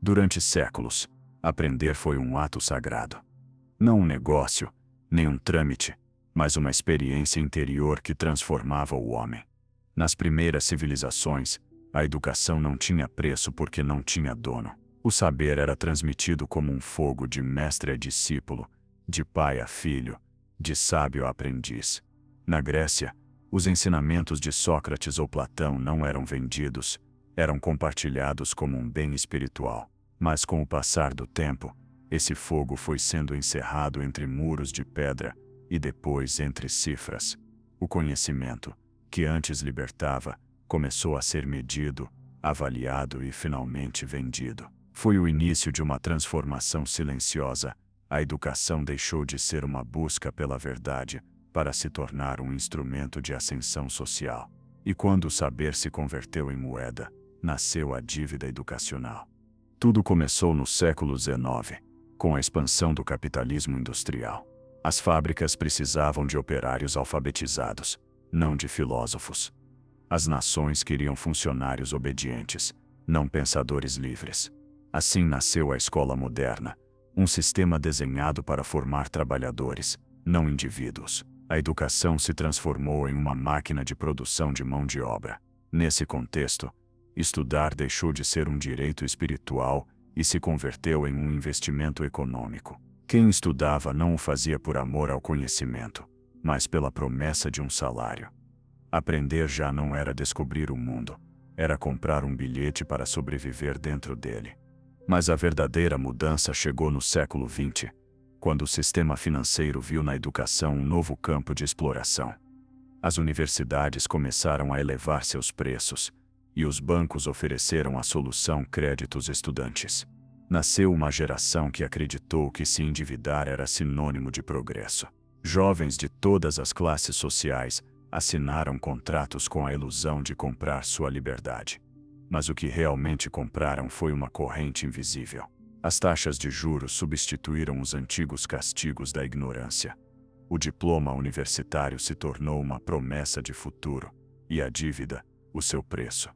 Durante séculos, aprender foi um ato sagrado. Não um negócio, nem um trâmite, mas uma experiência interior que transformava o homem. Nas primeiras civilizações, a educação não tinha preço porque não tinha dono. O saber era transmitido como um fogo de mestre a discípulo, de pai a filho, de sábio a aprendiz. Na Grécia, os ensinamentos de Sócrates ou Platão não eram vendidos, eram compartilhados como um bem espiritual. Mas com o passar do tempo, esse fogo foi sendo encerrado entre muros de pedra e depois entre cifras. O conhecimento, que antes libertava, começou a ser medido, avaliado e finalmente vendido. Foi o início de uma transformação silenciosa. A educação deixou de ser uma busca pela verdade para se tornar um instrumento de ascensão social. E quando o saber se converteu em moeda, nasceu a dívida educacional. Tudo começou no século XIX, com a expansão do capitalismo industrial. As fábricas precisavam de operários alfabetizados, não de filósofos. As nações queriam funcionários obedientes, não pensadores livres. Assim nasceu a escola moderna, um sistema desenhado para formar trabalhadores, não indivíduos. A educação se transformou em uma máquina de produção de mão de obra. Nesse contexto, estudar deixou de ser um direito espiritual e se converteu em um investimento econômico. Quem estudava não o fazia por amor ao conhecimento, mas pela promessa de um salário. Aprender já não era descobrir o mundo, era comprar um bilhete para sobreviver dentro dele. Mas a verdadeira mudança chegou no século XX, quando o sistema financeiro viu na educação um novo campo de exploração. As universidades começaram a elevar seus preços, e os bancos ofereceram a solução créditos estudantes. Nasceu uma geração que acreditou que se endividar era sinônimo de progresso. Jovens de todas as classes sociais assinaram contratos com a ilusão de comprar sua liberdade. Mas o que realmente compraram foi uma corrente invisível. As taxas de juros substituíram os antigos castigos da ignorância. O diploma universitário se tornou uma promessa de futuro, e a dívida, o seu preço.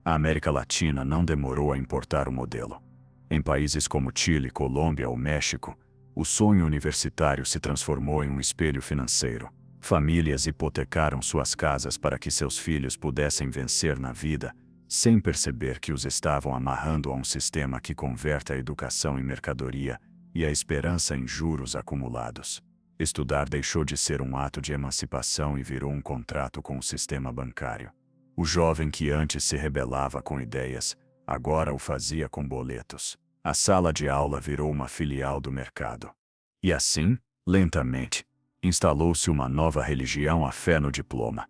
A América Latina não demorou a importar o modelo. Em países como Chile, Colômbia ou México, o sonho universitário se transformou em um espelho financeiro. Famílias hipotecaram suas casas para que seus filhos pudessem vencer na vida, sem perceber que os estavam amarrando a um sistema que converte a educação em mercadoria e a esperança em juros acumulados. Estudar deixou de ser um ato de emancipação e virou um contrato com o sistema bancário. O jovem que antes se rebelava com ideias, agora o fazia com boletos. A sala de aula virou uma filial do mercado. E assim, lentamente, instalou-se uma nova religião, a fé no diploma.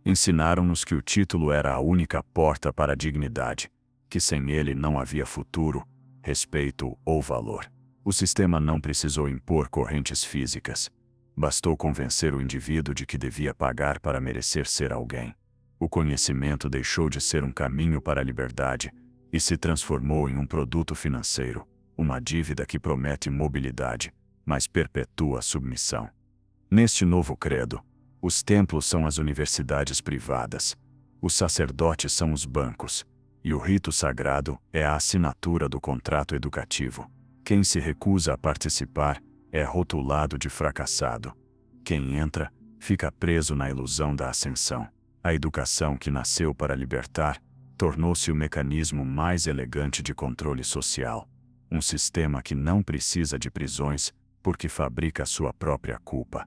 Ensinaram-nos que o título era a única porta para a dignidade, que sem ele não havia futuro, respeito ou valor. O sistema não precisou impor correntes físicas. Bastou convencer o indivíduo de que devia pagar para merecer ser alguém. O conhecimento deixou de ser um caminho para a liberdade e se transformou em um produto financeiro, uma dívida que promete mobilidade, mas perpetua a submissão. Neste novo credo, os templos são as universidades privadas, os sacerdotes são os bancos, e o rito sagrado é a assinatura do contrato educativo. Quem se recusa a participar é rotulado de fracassado. Quem entra, fica preso na ilusão da ascensão. A educação que nasceu para libertar, tornou-se o mecanismo mais elegante de controle social. Um sistema que não precisa de prisões, porque fabrica sua própria culpa.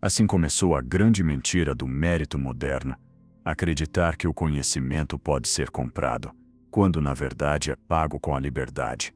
Assim começou a grande mentira do mérito moderno, acreditar que o conhecimento pode ser comprado, quando na verdade é pago com a liberdade.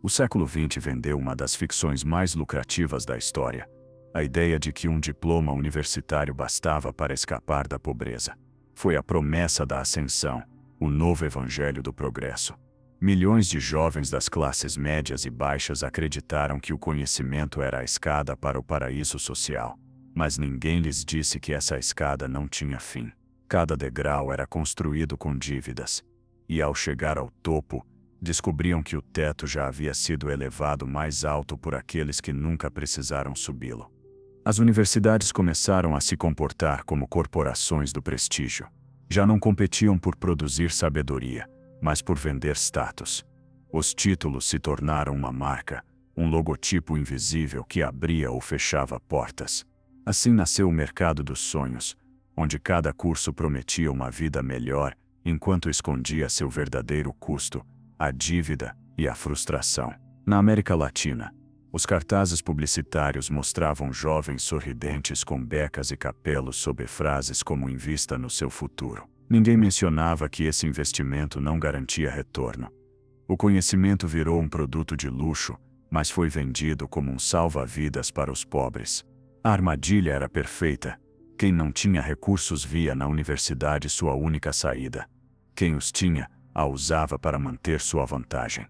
O século XX vendeu uma das ficções mais lucrativas da história, a ideia de que um diploma universitário bastava para escapar da pobreza. Foi a promessa da ascensão, o novo evangelho do progresso. Milhões de jovens das classes médias e baixas acreditaram que o conhecimento era a escada para o paraíso social. Mas ninguém lhes disse que essa escada não tinha fim. Cada degrau era construído com dívidas. E ao chegar ao topo, descobriam que o teto já havia sido elevado mais alto por aqueles que nunca precisaram subi-lo. As universidades começaram a se comportar como corporações do prestígio. Já não competiam por produzir sabedoria, mas por vender status. Os títulos se tornaram uma marca, um logotipo invisível que abria ou fechava portas. Assim nasceu o mercado dos sonhos, onde cada curso prometia uma vida melhor, enquanto escondia seu verdadeiro custo, a dívida e a frustração. Na América Latina, os cartazes publicitários mostravam jovens sorridentes com becas e capelos sob frases como "invista no seu futuro". Ninguém mencionava que esse investimento não garantia retorno. O conhecimento virou um produto de luxo, mas foi vendido como um salva-vidas para os pobres. A armadilha era perfeita. Quem não tinha recursos via na universidade sua única saída. Quem os tinha, a usava para manter sua vantagem.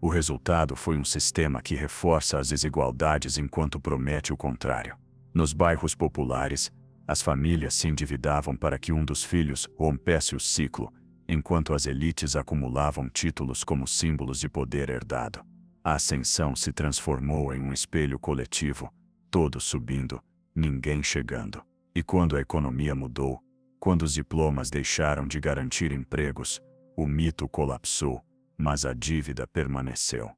O resultado foi um sistema que reforça as desigualdades enquanto promete o contrário. Nos bairros populares, as famílias se endividavam para que um dos filhos rompesse o ciclo, enquanto as elites acumulavam títulos como símbolos de poder herdado. A ascensão se transformou em um espelho coletivo, todos subindo, ninguém chegando. E quando a economia mudou, quando os diplomas deixaram de garantir empregos, o mito colapsou, mas a dívida permaneceu.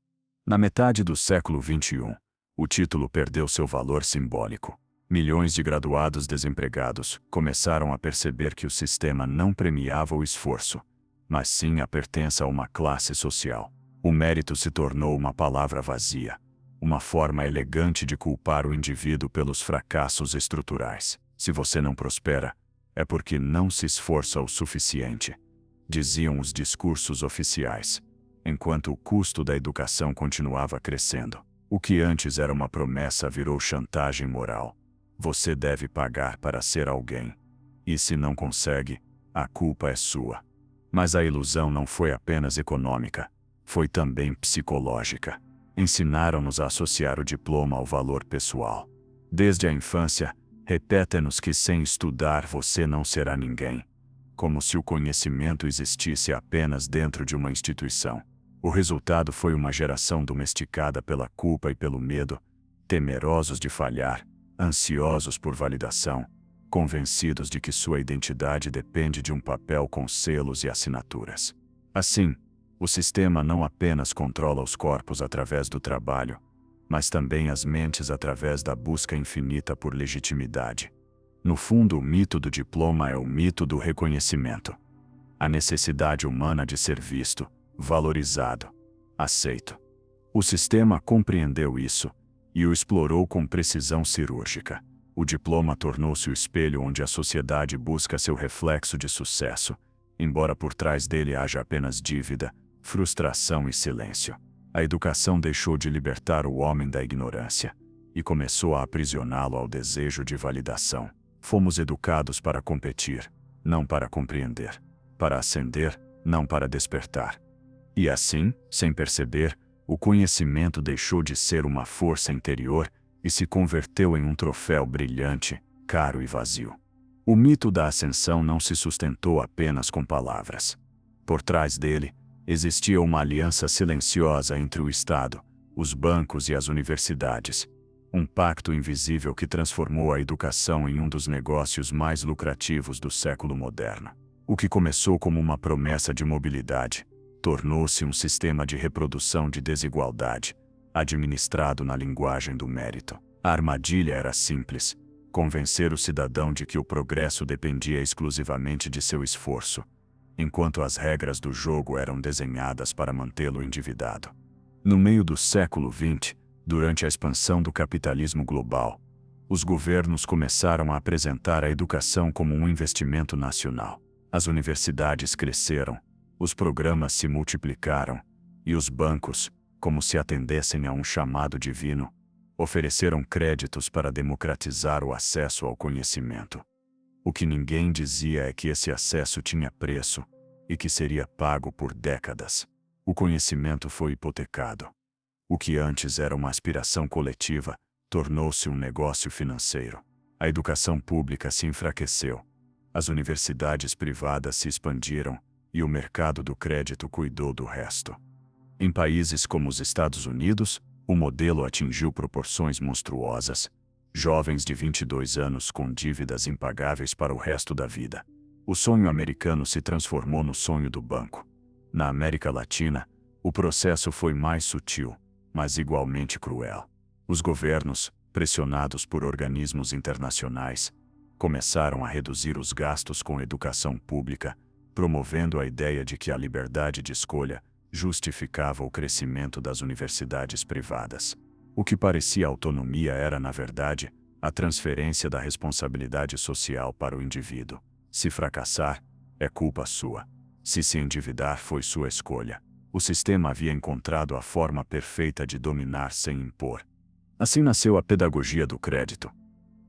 Na metade do século XXI, o título perdeu seu valor simbólico. Milhões de graduados desempregados começaram a perceber que o sistema não premiava o esforço, mas sim a pertença a uma classe social. O mérito se tornou uma palavra vazia, uma forma elegante de culpar o indivíduo pelos fracassos estruturais. Se você não prospera, é porque não se esforça o suficiente, diziam os discursos oficiais, enquanto o custo da educação continuava crescendo. O que antes era uma promessa virou chantagem moral. Você deve pagar para ser alguém. E se não consegue, a culpa é sua. Mas a ilusão não foi apenas econômica, foi também psicológica. Ensinaram-nos a associar o diploma ao valor pessoal. Desde a infância, repetem-nos que sem estudar você não será ninguém. Como se o conhecimento existisse apenas dentro de uma instituição. O resultado foi uma geração domesticada pela culpa e pelo medo, temerosos de falhar, ansiosos por validação, convencidos de que sua identidade depende de um papel com selos e assinaturas. Assim, o sistema não apenas controla os corpos através do trabalho, mas também as mentes através da busca infinita por legitimidade. No fundo, o mito do diploma é o mito do reconhecimento. A necessidade humana de ser visto, valorizado, aceito. O sistema compreendeu isso e o explorou com precisão cirúrgica. O diploma tornou-se o espelho onde a sociedade busca seu reflexo de sucesso, embora por trás dele haja apenas dívida, frustração e silêncio. A educação deixou de libertar o homem da ignorância e começou a aprisioná-lo ao desejo de validação. Fomos educados para competir, não para compreender, para ascender, não para despertar. E assim, sem perceber, o conhecimento deixou de ser uma força interior e se converteu em um troféu brilhante, caro e vazio. O mito da ascensão não se sustentou apenas com palavras. Por trás dele, existia uma aliança silenciosa entre o Estado, os bancos e as universidades. Um pacto invisível que transformou a educação em um dos negócios mais lucrativos do século moderno. O que começou como uma promessa de mobilidade, tornou-se um sistema de reprodução de desigualdade, administrado na linguagem do mérito. A armadilha era simples: convencer o cidadão de que o progresso dependia exclusivamente de seu esforço, enquanto as regras do jogo eram desenhadas para mantê-lo endividado. No meio do século XX, durante a expansão do capitalismo global, os governos começaram a apresentar a educação como um investimento nacional. As universidades cresceram, os programas se multiplicaram, e os bancos, como se atendessem a um chamado divino, ofereceram créditos para democratizar o acesso ao conhecimento. O que ninguém dizia é que esse acesso tinha preço, e que seria pago por décadas. O conhecimento foi hipotecado. O que antes era uma aspiração coletiva, tornou-se um negócio financeiro. A educação pública se enfraqueceu. As universidades privadas se expandiram, e o mercado do crédito cuidou do resto. Em países como os Estados Unidos, o modelo atingiu proporções monstruosas. Jovens de 22 anos com dívidas impagáveis para o resto da vida. O sonho americano se transformou no sonho do banco. Na América Latina, O processo foi mais sutil, mas igualmente cruel. Os governos, pressionados por organismos internacionais, começaram a reduzir os gastos com educação pública, promovendo a ideia de que a liberdade de escolha justificava o crescimento das universidades privadas. O que parecia autonomia era, na verdade, a transferência da responsabilidade social para o indivíduo. Se fracassar, é culpa sua. Se endividar, foi sua escolha. O sistema havia encontrado a forma perfeita de dominar sem impor. Assim nasceu a pedagogia do crédito.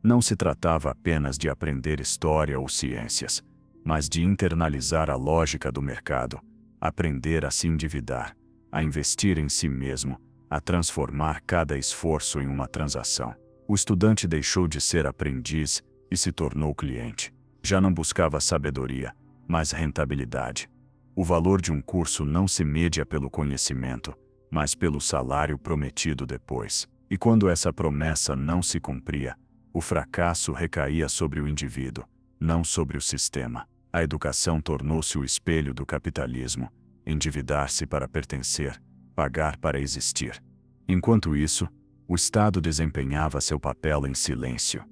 Não se tratava apenas de aprender história ou ciências, mas de internalizar a lógica do mercado, aprender a se endividar, a investir em si mesmo, a transformar cada esforço em uma transação. O estudante deixou de ser aprendiz e se tornou cliente. Já não buscava sabedoria, mas rentabilidade. O valor de um curso não se media pelo conhecimento, mas pelo salário prometido depois. E quando essa promessa não se cumpria, o fracasso recaía sobre o indivíduo, não sobre o sistema. A educação tornou-se o espelho do capitalismo, endividar-se para pertencer, pagar para existir. Enquanto isso, o Estado desempenhava seu papel em silêncio.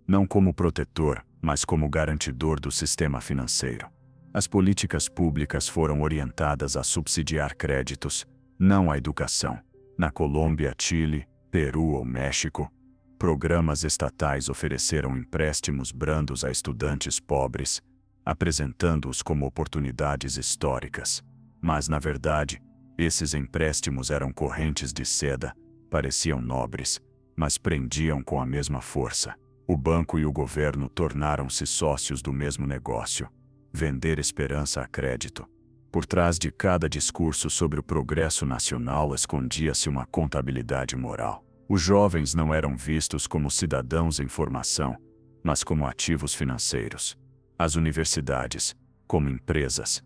Não como protetor, mas como garantidor do sistema financeiro. As políticas públicas foram orientadas a subsidiar créditos, não a educação. Na Colômbia, Chile, Peru ou México, programas estatais ofereceram empréstimos brandos a estudantes pobres, apresentando-os como oportunidades históricas. Mas, na verdade, esses empréstimos eram correntes de seda, pareciam nobres, mas prendiam com a mesma força. O banco e o governo tornaram-se sócios do mesmo negócio: vender esperança a crédito. Por trás de cada discurso sobre o progresso nacional escondia-se uma contabilidade moral. Os jovens não eram vistos como cidadãos em formação, mas como ativos financeiros. As universidades, como empresas.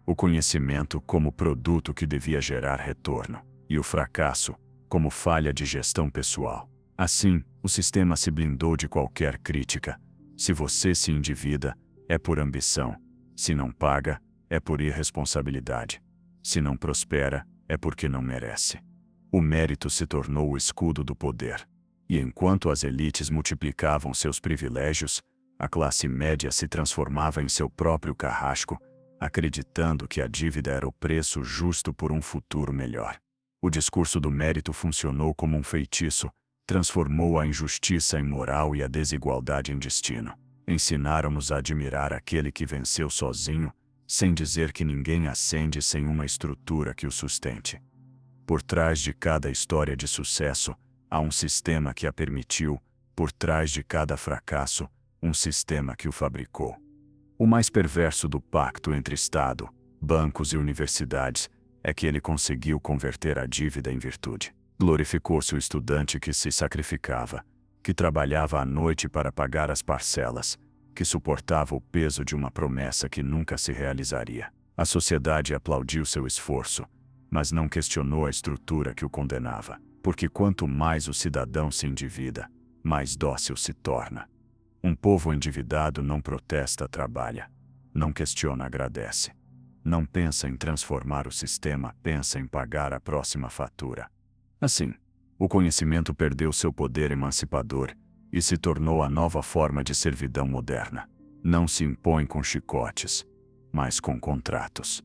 O conhecimento como produto que devia gerar retorno. E o fracasso, como falha de gestão pessoal. Assim, o sistema se blindou de qualquer crítica. Se você se endivida, é por ambição. Se não paga, é por irresponsabilidade. Se não prospera, é porque não merece. O mérito se tornou o escudo do poder. E enquanto as elites multiplicavam seus privilégios, a classe média se transformava em seu próprio carrasco, acreditando que a dívida era o preço justo por um futuro melhor. O discurso do mérito funcionou como um feitiço, transformou a injustiça em moral e a desigualdade em destino. Ensinaram-nos a admirar aquele que venceu sozinho, sem dizer que ninguém ascende sem uma estrutura que o sustente. Por trás de cada história de sucesso, há um sistema que a permitiu, por trás de cada fracasso, um sistema que o fabricou. O mais perverso do pacto entre Estado, bancos e universidades é que ele conseguiu converter a dívida em virtude. Glorificou-se o estudante que se sacrificava, que trabalhava à noite para pagar as parcelas, que suportava o peso de uma promessa que nunca se realizaria. A sociedade aplaudiu seu esforço, mas não questionou a estrutura que o condenava, porque quanto mais o cidadão se endivida, mais dócil se torna. Um povo endividado não protesta, trabalha. Não questiona, agradece. Não pensa em transformar o sistema, pensa em pagar a próxima fatura. Assim, o conhecimento perdeu seu poder emancipador e se tornou a nova forma de servidão moderna. Não se impõe com chicotes, mas com contratos.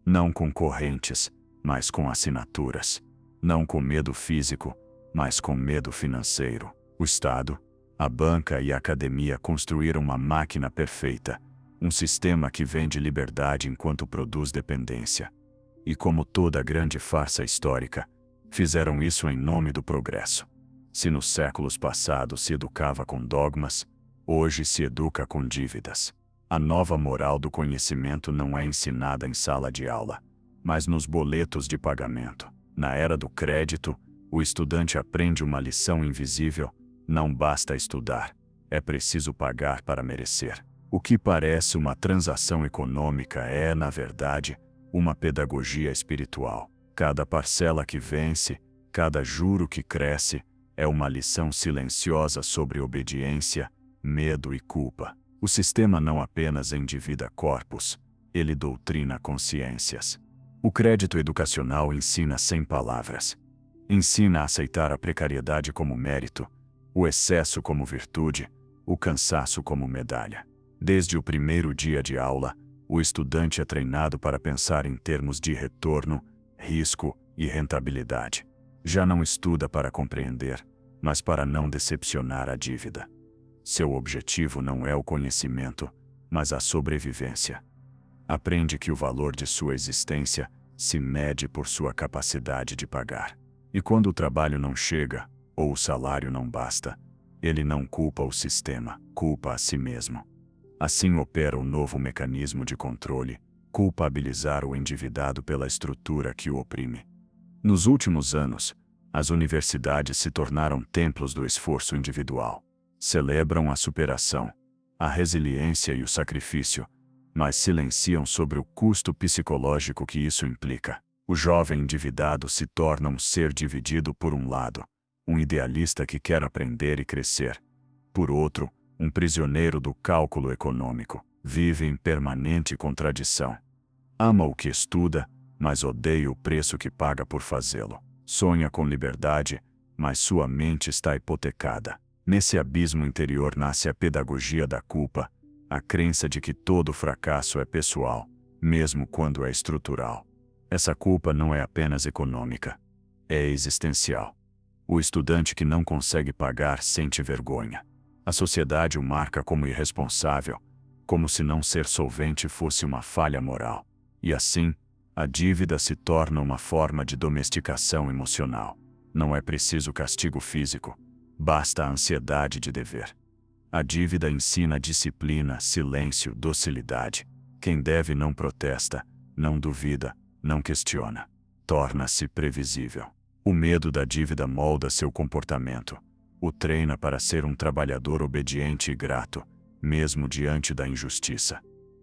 Não com correntes, mas com assinaturas. Não com medo físico, mas com medo financeiro. O Estado, a banca e a academia construíram uma máquina perfeita, um sistema que vende liberdade enquanto produz dependência. E como toda grande farsa histórica, fizeram isso em nome do progresso. Se nos séculos passados se educava com dogmas, hoje se educa com dívidas. A nova moral do conhecimento não é ensinada em sala de aula, mas nos boletos de pagamento. Na era do crédito, o estudante aprende uma lição invisível: não basta estudar, é preciso pagar para merecer. O que parece uma transação econômica é, na verdade, uma pedagogia espiritual. Cada parcela que vence, cada juro que cresce, é uma lição silenciosa sobre obediência, medo e culpa. O sistema não apenas endivida corpos, ele doutrina consciências. O crédito educacional ensina sem palavras. Ensina a aceitar a precariedade como mérito, o excesso como virtude, o cansaço como medalha. Desde o primeiro dia de aula, o estudante é treinado para pensar em termos de retorno, risco e rentabilidade. Já não estuda para compreender, mas para não decepcionar a dívida. Seu objetivo não é o conhecimento, mas a sobrevivência. Aprende que o valor de sua existência se mede por sua capacidade de pagar. E quando o trabalho não chega, ou o salário não basta, ele não culpa o sistema, culpa a si mesmo. Assim opera o novo mecanismo de controle, culpabilizar o endividado pela estrutura que o oprime. Nos últimos anos, as universidades se tornaram templos do esforço individual. Celebram a superação, a resiliência e o sacrifício, mas silenciam sobre o custo psicológico que isso implica. O jovem endividado se torna um ser dividido por um lado, um idealista que quer aprender e crescer. Por outro, um prisioneiro do cálculo econômico, vive em permanente contradição. Ama o que estuda, mas odeia o preço que paga por fazê-lo. Sonha com liberdade, mas sua mente está hipotecada. Nesse abismo interior nasce a pedagogia da culpa, a crença de que todo fracasso é pessoal, mesmo quando é estrutural. Essa culpa não é apenas econômica, é existencial. O estudante que não consegue pagar sente vergonha. A sociedade o marca como irresponsável, como se não ser solvente fosse uma falha moral. E assim, a dívida se torna uma forma de domesticação emocional. Não é preciso castigo físico, basta a ansiedade de dever. A dívida ensina disciplina, silêncio, docilidade. Quem deve não protesta, não duvida, não questiona. Torna-se previsível. O medo da dívida molda seu comportamento. O treina para ser um trabalhador obediente e grato, mesmo diante da injustiça.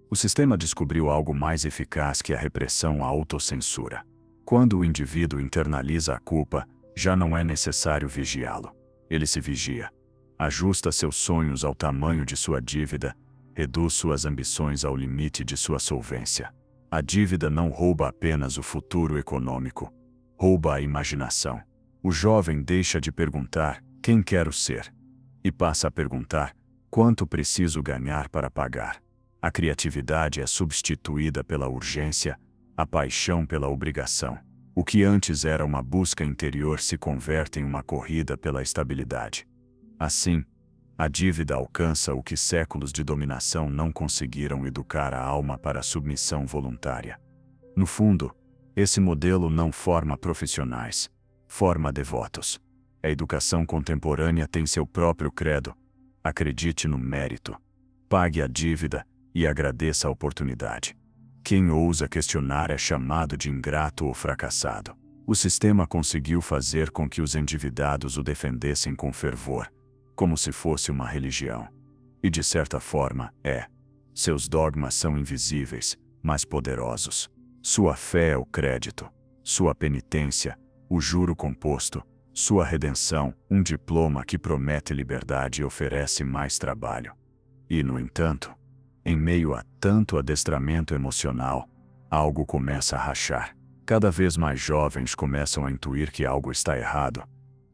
O sistema descobriu algo mais eficaz que a repressão à autocensura. Quando o indivíduo internaliza a culpa, já não é necessário vigiá-lo. Ele se vigia. Ajusta seus sonhos ao tamanho de sua dívida, reduz suas ambições ao limite de sua solvência. A dívida não rouba apenas o futuro econômico, rouba a imaginação. O jovem deixa de perguntar quem quero ser e passa a perguntar quanto preciso ganhar para pagar. A criatividade é substituída pela urgência, a paixão pela obrigação. O que antes era uma busca interior se converte em uma corrida pela estabilidade. Assim, a dívida alcança o que séculos de dominação não conseguiram educar a alma para a submissão voluntária. No fundo, esse modelo não forma profissionais, forma devotos. A educação contemporânea tem seu próprio credo. Acredite no mérito, pague a dívida e agradeça a oportunidade. Quem ousa questionar é chamado de ingrato ou fracassado. O sistema conseguiu fazer com que os endividados o defendessem com fervor, como se fosse uma religião. E de certa forma, é. Seus dogmas são invisíveis, mas poderosos. Sua fé é o crédito, sua penitência, o juro composto, sua redenção, um diploma que promete liberdade e oferece mais trabalho. E, no entanto, em meio a tanto adestramento emocional, algo começa a rachar. Cada vez mais jovens começam a intuir que algo está errado,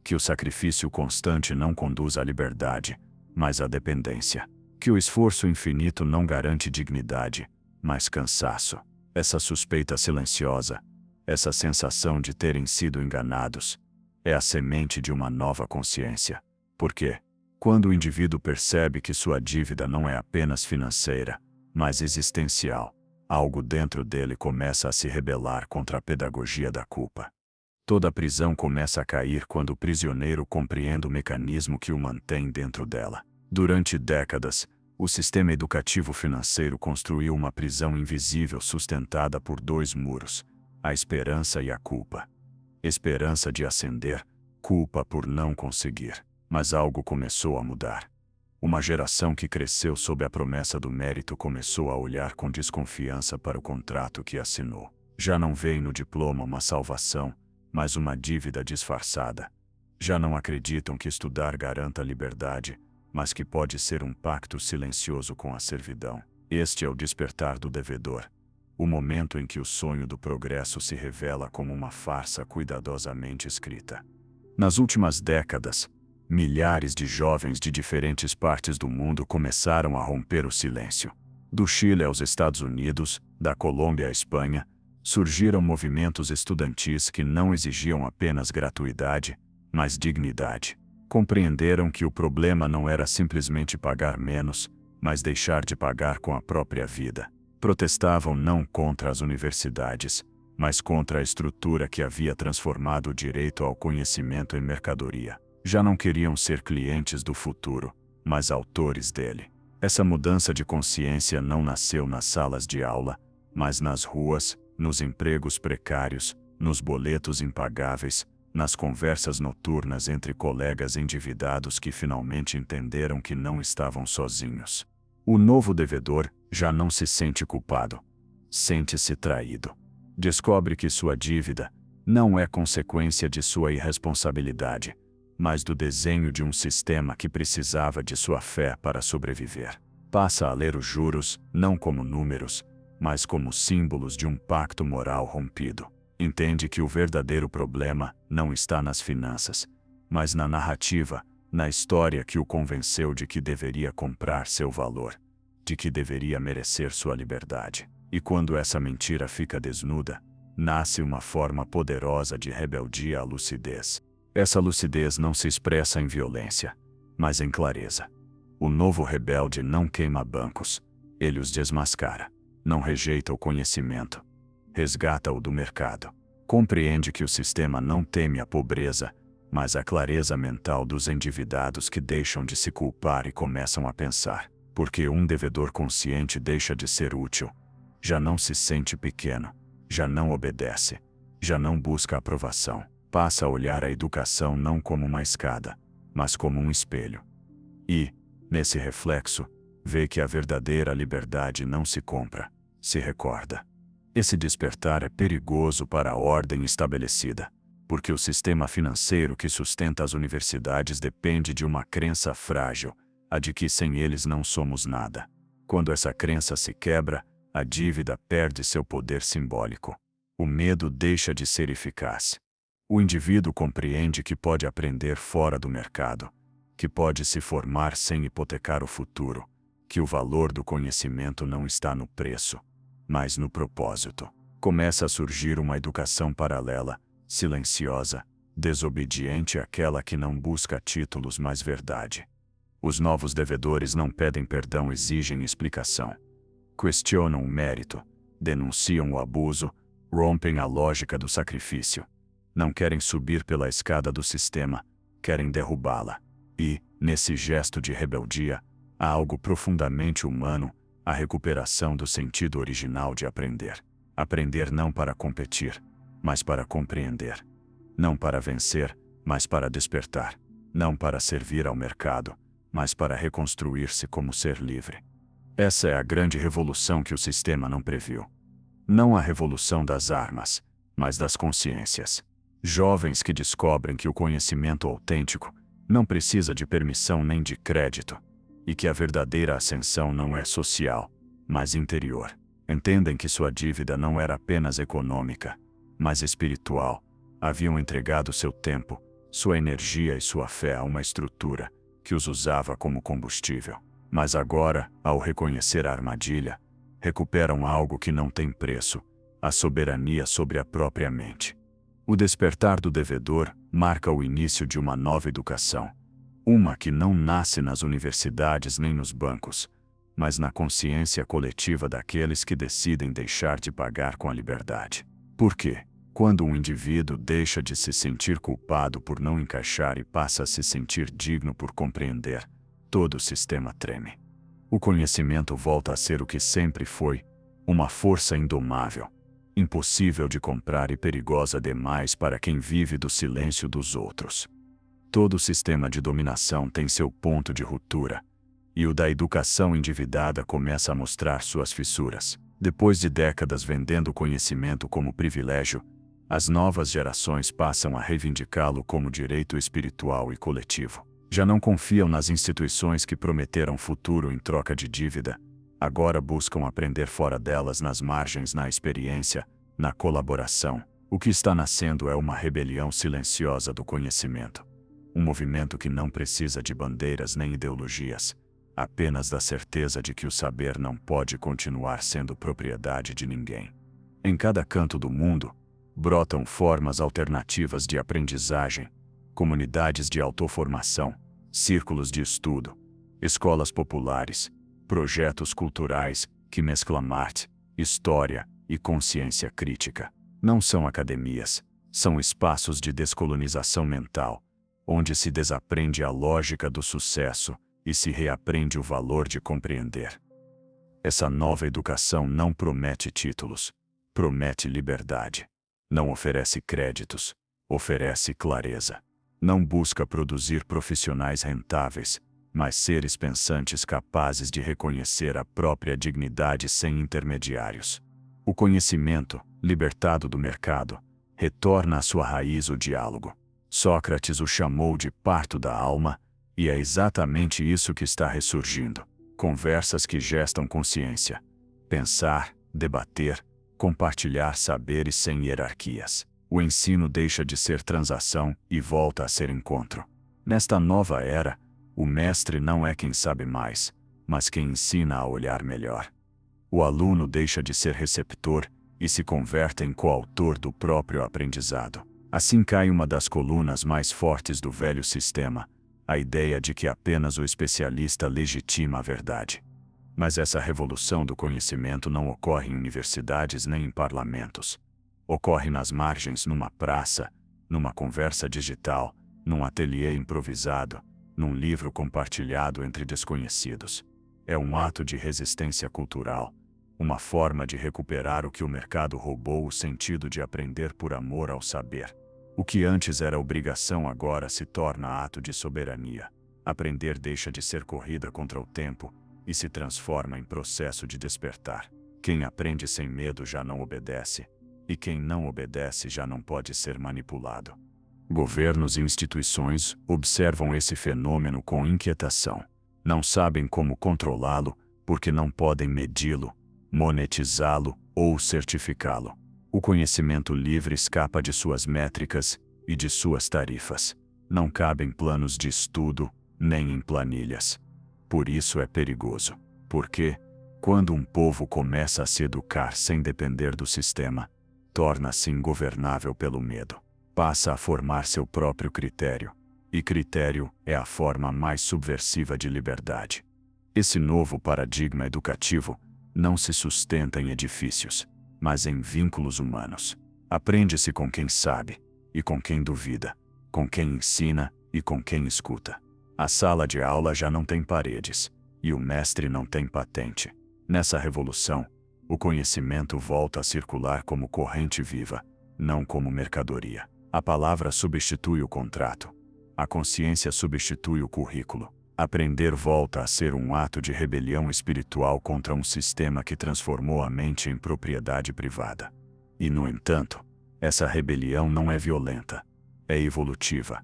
que o sacrifício constante não conduz à liberdade, mas à dependência, que o esforço infinito não garante dignidade, mas cansaço. Essa suspeita silenciosa, essa sensação de terem sido enganados, é a semente de uma nova consciência. Porque, quando o indivíduo percebe que sua dívida não é apenas financeira, mas existencial, algo dentro dele começa a se rebelar contra a pedagogia da culpa. Toda prisão começa a cair quando o prisioneiro compreende o mecanismo que o mantém dentro dela. Durante décadas, o sistema educativo financeiro construiu uma prisão invisível sustentada por dois muros: a esperança e a culpa. Esperança de ascender, culpa por não conseguir. Mas algo começou a mudar. Uma geração que cresceu sob a promessa do mérito começou a olhar com desconfiança para o contrato que assinou. Já não veem no diploma uma salvação, mas uma dívida disfarçada. Já não acreditam que estudar garanta a liberdade, mas que pode ser um pacto silencioso com a servidão. Este é o despertar do devedor. o momento em que o sonho do progresso se revela como uma farsa cuidadosamente escrita. Nas últimas décadas, milhares de jovens de diferentes partes do mundo começaram a romper o silêncio. Do Chile aos Estados Unidos, da Colômbia à Espanha, surgiram movimentos estudantis que não exigiam apenas gratuidade, mas dignidade. Compreenderam que o problema não era simplesmente pagar menos, mas deixar de pagar com a própria vida. Protestavam não contra as universidades, mas contra a estrutura que havia transformado o direito ao conhecimento em mercadoria. Já não queriam ser clientes do futuro, mas autores dele. Essa mudança de consciência não nasceu nas salas de aula, mas nas ruas, nos empregos precários, nos boletos impagáveis, nas conversas noturnas entre colegas endividados que finalmente entenderam que não estavam sozinhos. O novo devedor já não se sente culpado. Sente-se traído. Descobre que sua dívida não é consequência de sua irresponsabilidade, mas do desenho de um sistema que precisava de sua fé para sobreviver. Passa a ler os juros, não como números, mas como símbolos de um pacto moral rompido. Entende que o verdadeiro problema não está nas finanças, mas na narrativa, na história que o convenceu de que deveria comprar seu valor, de que deveria merecer sua liberdade. E quando essa mentira fica desnuda, nasce uma forma poderosa de rebeldia à lucidez. Essa lucidez não se expressa em violência, mas em clareza. O novo rebelde não queima bancos, ele os desmascara. Não rejeita o conhecimento, resgata-o do mercado. Compreende que o sistema não teme a pobreza, mas a clareza mental dos endividados que deixam de se culpar e começam a pensar. Porque um devedor consciente deixa de ser útil. Já não se sente pequeno, já não obedece, já não busca aprovação. Passa a olhar a educação não como uma escada, mas como um espelho. E, nesse reflexo, vê que a verdadeira liberdade não se compra, se recorda. Esse despertar é perigoso para a ordem estabelecida, porque o sistema financeiro que sustenta as universidades depende de uma crença frágil, a de que sem eles não somos nada. Quando essa crença se quebra, a dívida perde seu poder simbólico. O medo deixa de ser eficaz. O indivíduo compreende que pode aprender fora do mercado, que pode se formar sem hipotecar o futuro, que o valor do conhecimento não está no preço, mas no propósito. Começa a surgir uma educação paralela, silenciosa, desobediente àquela que não busca títulos mas verdade. Os novos devedores não pedem perdão, exigem explicação. Questionam o mérito, denunciam o abuso, rompem a lógica do sacrifício. Não querem subir pela escada do sistema, querem derrubá-la. E, nesse gesto de rebeldia, há algo profundamente humano, a recuperação do sentido original de aprender. Aprender não para competir, mas para compreender. Não para vencer, mas para despertar. Não para servir ao mercado, mas para reconstruir-se como ser livre. Essa é a grande revolução que o sistema não previu. Não a revolução das armas, mas das consciências. Jovens que descobrem que o conhecimento autêntico não precisa de permissão nem de crédito, e que a verdadeira ascensão não é social, mas interior. Entendem que sua dívida não era apenas econômica, mas espiritual. Haviam entregado seu tempo, sua energia e sua fé a uma estrutura que os usava como combustível. Mas agora, ao reconhecer a armadilha, recuperam algo que não tem preço, a soberania sobre a própria mente. O despertar do devedor marca o início de uma nova educação. Uma que não nasce nas universidades nem nos bancos, mas na consciência coletiva daqueles que decidem deixar de pagar com a liberdade. Por quê? Quando um indivíduo deixa de se sentir culpado por não encaixar e passa a se sentir digno por compreender, todo o sistema treme. O conhecimento volta a ser o que sempre foi, uma força indomável, impossível de comprar e perigosa demais para quem vive do silêncio dos outros. Todo sistema de dominação tem seu ponto de ruptura, e o da educação endividada começa a mostrar suas fissuras. Depois de décadas vendendo conhecimento como privilégio, as novas gerações passam a reivindicá-lo como direito espiritual e coletivo. Já não confiam nas instituições que prometeram futuro em troca de dívida, Agora buscam aprender fora delas, nas margens, na experiência, na colaboração. O que está nascendo é uma rebelião silenciosa do conhecimento. Um movimento que não precisa de bandeiras nem ideologias, apenas da certeza de que o saber não pode continuar sendo propriedade de ninguém. Em cada canto do mundo, brotam formas alternativas de aprendizagem, comunidades de autoformação, círculos de estudo, escolas populares, projetos culturais que mesclam arte, história e consciência crítica. Não são academias, são espaços de descolonização mental, onde se desaprende a lógica do sucesso e se reaprende o valor de compreender. Essa nova educação não promete títulos, promete liberdade. Não oferece créditos, oferece clareza. Não busca produzir profissionais rentáveis, mas seres pensantes capazes de reconhecer a própria dignidade sem intermediários. O conhecimento, libertado do mercado, retorna à sua raiz, o diálogo. Sócrates o chamou de parto da alma, e é exatamente isso que está ressurgindo. Conversas que gestam consciência. Pensar, debater, compartilhar saberes sem hierarquias. O ensino deixa de ser transação e volta a ser encontro. Nesta nova era, o mestre não é quem sabe mais, mas quem ensina a olhar melhor. O aluno deixa de ser receptor e se converte em coautor do próprio aprendizado. Assim cai uma das colunas mais fortes do velho sistema, a ideia de que apenas o especialista legitima a verdade. Mas essa revolução do conhecimento não ocorre em universidades nem em parlamentos. Ocorre nas margens, numa praça, numa conversa digital, num ateliê improvisado, num livro compartilhado entre desconhecidos. É um ato de resistência cultural, uma forma de recuperar o que o mercado roubou, o sentido de aprender por amor ao saber. O que antes era obrigação agora se torna ato de soberania. Aprender deixa de ser corrida contra o tempo e se transforma em processo de despertar. Quem aprende sem medo já não obedece, e quem não obedece já não pode ser manipulado. Governos e instituições observam esse fenômeno com inquietação. Não sabem como controlá-lo, porque não podem medi-lo, monetizá-lo ou certificá-lo. O conhecimento livre escapa de suas métricas e de suas tarifas. Não cabe em planos de estudo, nem em planilhas. Por isso é perigoso. Porque, quando um povo começa a se educar sem depender do sistema, torna-se ingovernável pelo medo. Passa a formar seu próprio critério. E critério é a forma mais subversiva de liberdade. Esse novo paradigma educativo não se sustenta em edifícios, mas em vínculos humanos. Aprende-se com quem sabe, e com quem duvida, com quem ensina e com quem escuta. A sala de aula já não tem paredes, e o mestre não tem patente. Nessa revolução, o conhecimento volta a circular como corrente viva, não como mercadoria. A palavra substitui o contrato. A consciência substitui o currículo. Aprender volta a ser um ato de rebelião espiritual contra um sistema que transformou a mente em propriedade privada. E, no entanto, essa rebelião não é violenta, é evolutiva.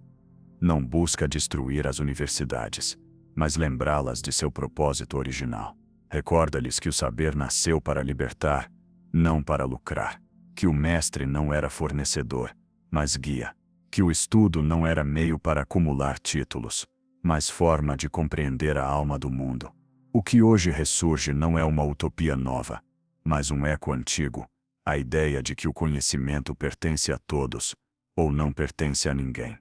Não busca destruir as universidades, mas lembrá-las de seu propósito original. Recorda-lhes que o saber nasceu para libertar, não para lucrar. Que o mestre não era fornecedor, mas guia. Que o estudo não era meio para acumular títulos, mas forma de compreender a alma do mundo. O que hoje ressurge não é uma utopia nova, mas um eco antigo, a ideia de que o conhecimento pertence a todos, ou não pertence a ninguém.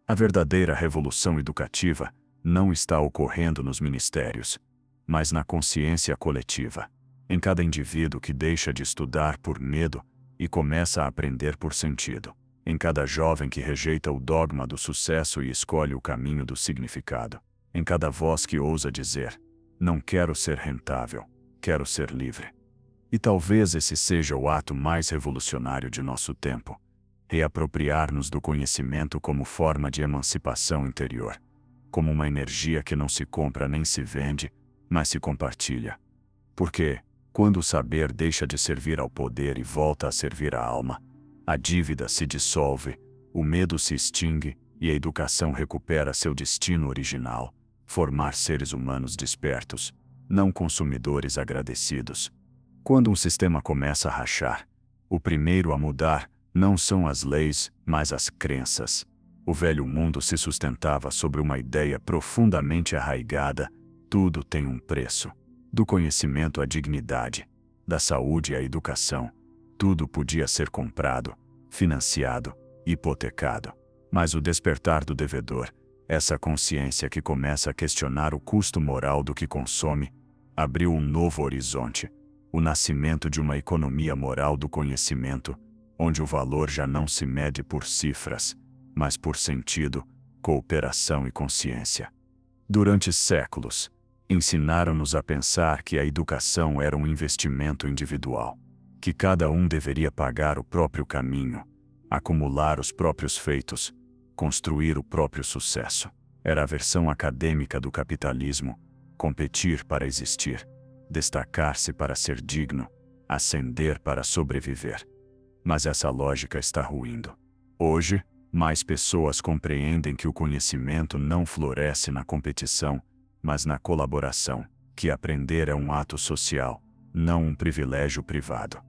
A verdadeira revolução educativa não está ocorrendo nos ministérios, mas na consciência coletiva, em cada indivíduo que deixa de estudar por medo e começa a aprender por sentido. Em cada jovem que rejeita o dogma do sucesso e escolhe o caminho do significado. Em cada voz que ousa dizer: não quero ser rentável, quero ser livre. E talvez esse seja o ato mais revolucionário de nosso tempo. Reapropriar-nos do conhecimento como forma de emancipação interior. Como uma energia que não se compra nem se vende, mas se compartilha. Porque, quando o saber deixa de servir ao poder e volta a servir à alma, a dívida se dissolve, o medo se extingue e a educação recupera seu destino original, formar seres humanos despertos, não consumidores agradecidos. Quando um sistema começa a rachar, o primeiro a mudar não são as leis, mas as crenças. O velho mundo se sustentava sobre uma ideia profundamente arraigada: tudo tem um preço. Do conhecimento à dignidade, da saúde à educação, tudo podia ser comprado, financiado, hipotecado. Mas o despertar do devedor, essa consciência que começa a questionar o custo moral do que consome, abriu um novo horizonte, o nascimento de uma economia moral do conhecimento, onde o valor já não se mede por cifras, mas por sentido, cooperação e consciência. Durante séculos, ensinaram-nos a pensar que a educação era um investimento individual, que cada um deveria pagar o próprio caminho, acumular os próprios feitos, construir o próprio sucesso. Era a versão acadêmica do capitalismo: competir para existir, destacar-se para ser digno, ascender para sobreviver. Mas essa lógica está ruindo. Hoje, mais pessoas compreendem que o conhecimento não floresce na competição, mas na colaboração, que aprender é um ato social, não um privilégio privado.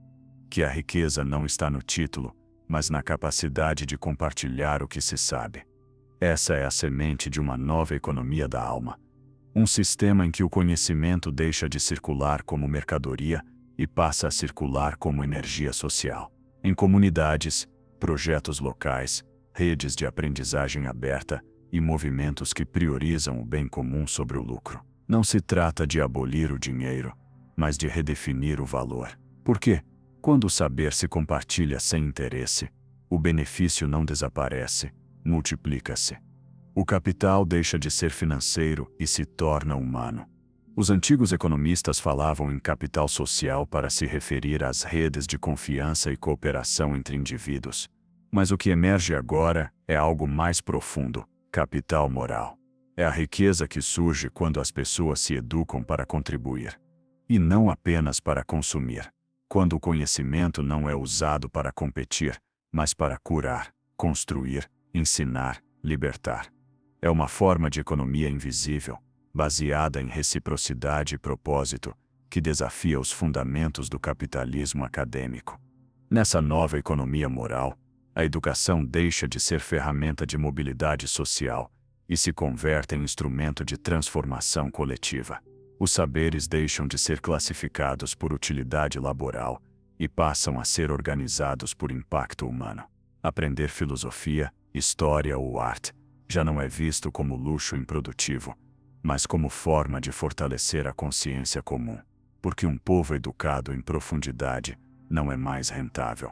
Que a riqueza não está no título, mas na capacidade de compartilhar o que se sabe. Essa é a semente de uma nova economia da alma. Um sistema em que o conhecimento deixa de circular como mercadoria e passa a circular como energia social. Em comunidades, projetos locais, redes de aprendizagem aberta e movimentos que priorizam o bem comum sobre o lucro. Não se trata de abolir o dinheiro, mas de redefinir o valor. Porque, quando o saber se compartilha sem interesse, o benefício não desaparece, multiplica-se. O capital deixa de ser financeiro e se torna humano. Os antigos economistas falavam em capital social para se referir às redes de confiança e cooperação entre indivíduos. Mas o que emerge agora é algo mais profundo: capital moral. É a riqueza que surge quando as pessoas se educam para contribuir, e não apenas para consumir. Quando o conhecimento não é usado para competir, mas para curar, construir, ensinar, libertar. É uma forma de economia invisível, baseada em reciprocidade e propósito, que desafia os fundamentos do capitalismo acadêmico. Nessa nova economia moral, a educação deixa de ser ferramenta de mobilidade social e se converte em instrumento de transformação coletiva. Os saberes deixam de ser classificados por utilidade laboral e passam a ser organizados por impacto humano. Aprender filosofia, história ou arte já não é visto como luxo improdutivo, mas como forma de fortalecer a consciência comum. Porque um povo educado em profundidade não é mais rentável,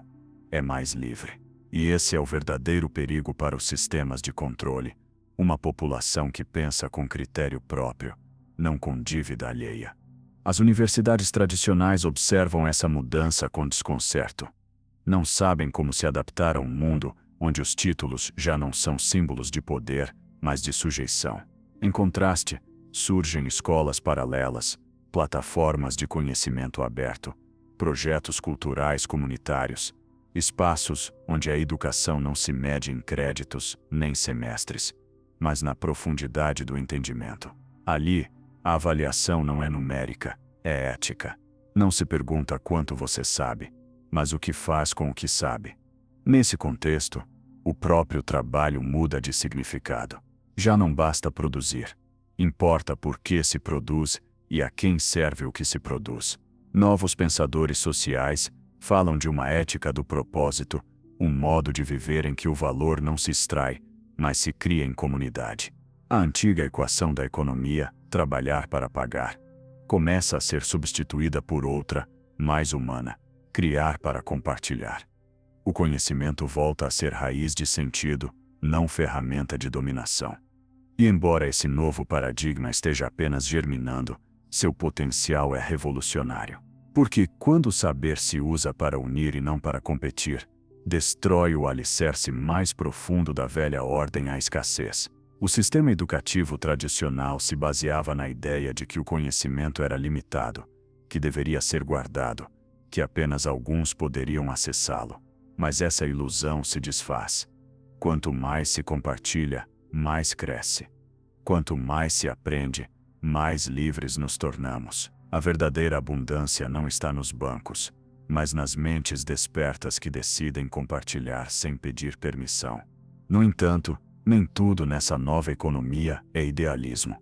é mais livre. E esse é o verdadeiro perigo para os sistemas de controle: uma população que pensa com critério próprio, não com dívida alheia. As universidades tradicionais observam essa mudança com desconcerto. Não sabem como se adaptar a um mundo onde os títulos já não são símbolos de poder, mas de sujeição. Em contraste, surgem escolas paralelas, plataformas de conhecimento aberto, projetos culturais comunitários, espaços onde a educação não se mede em créditos nem semestres, mas na profundidade do entendimento. Ali, a avaliação não é numérica, é ética. Não se pergunta quanto você sabe, mas o que faz com o que sabe. Nesse contexto, o próprio trabalho muda de significado. Já não basta produzir. Importa por que se produz e a quem serve o que se produz. Novos pensadores sociais falam de uma ética do propósito, um modo de viver em que o valor não se extrai, mas se cria em comunidade. A antiga equação da economia, trabalhar para pagar, começa a ser substituída por outra, mais humana: criar para compartilhar. O conhecimento volta a ser raiz de sentido, não ferramenta de dominação. E embora esse novo paradigma esteja apenas germinando, seu potencial é revolucionário. Porque, quando o saber se usa para unir e não para competir, destrói o alicerce mais profundo da velha ordem à escassez. O sistema educativo tradicional se baseava na ideia de que o conhecimento era limitado, que deveria ser guardado, que apenas alguns poderiam acessá-lo. Mas essa ilusão se desfaz. Quanto mais se compartilha, mais cresce. Quanto mais se aprende, mais livres nos tornamos. A verdadeira abundância não está nos bancos, mas nas mentes despertas que decidem compartilhar sem pedir permissão. No entanto, nem tudo nessa nova economia é idealismo.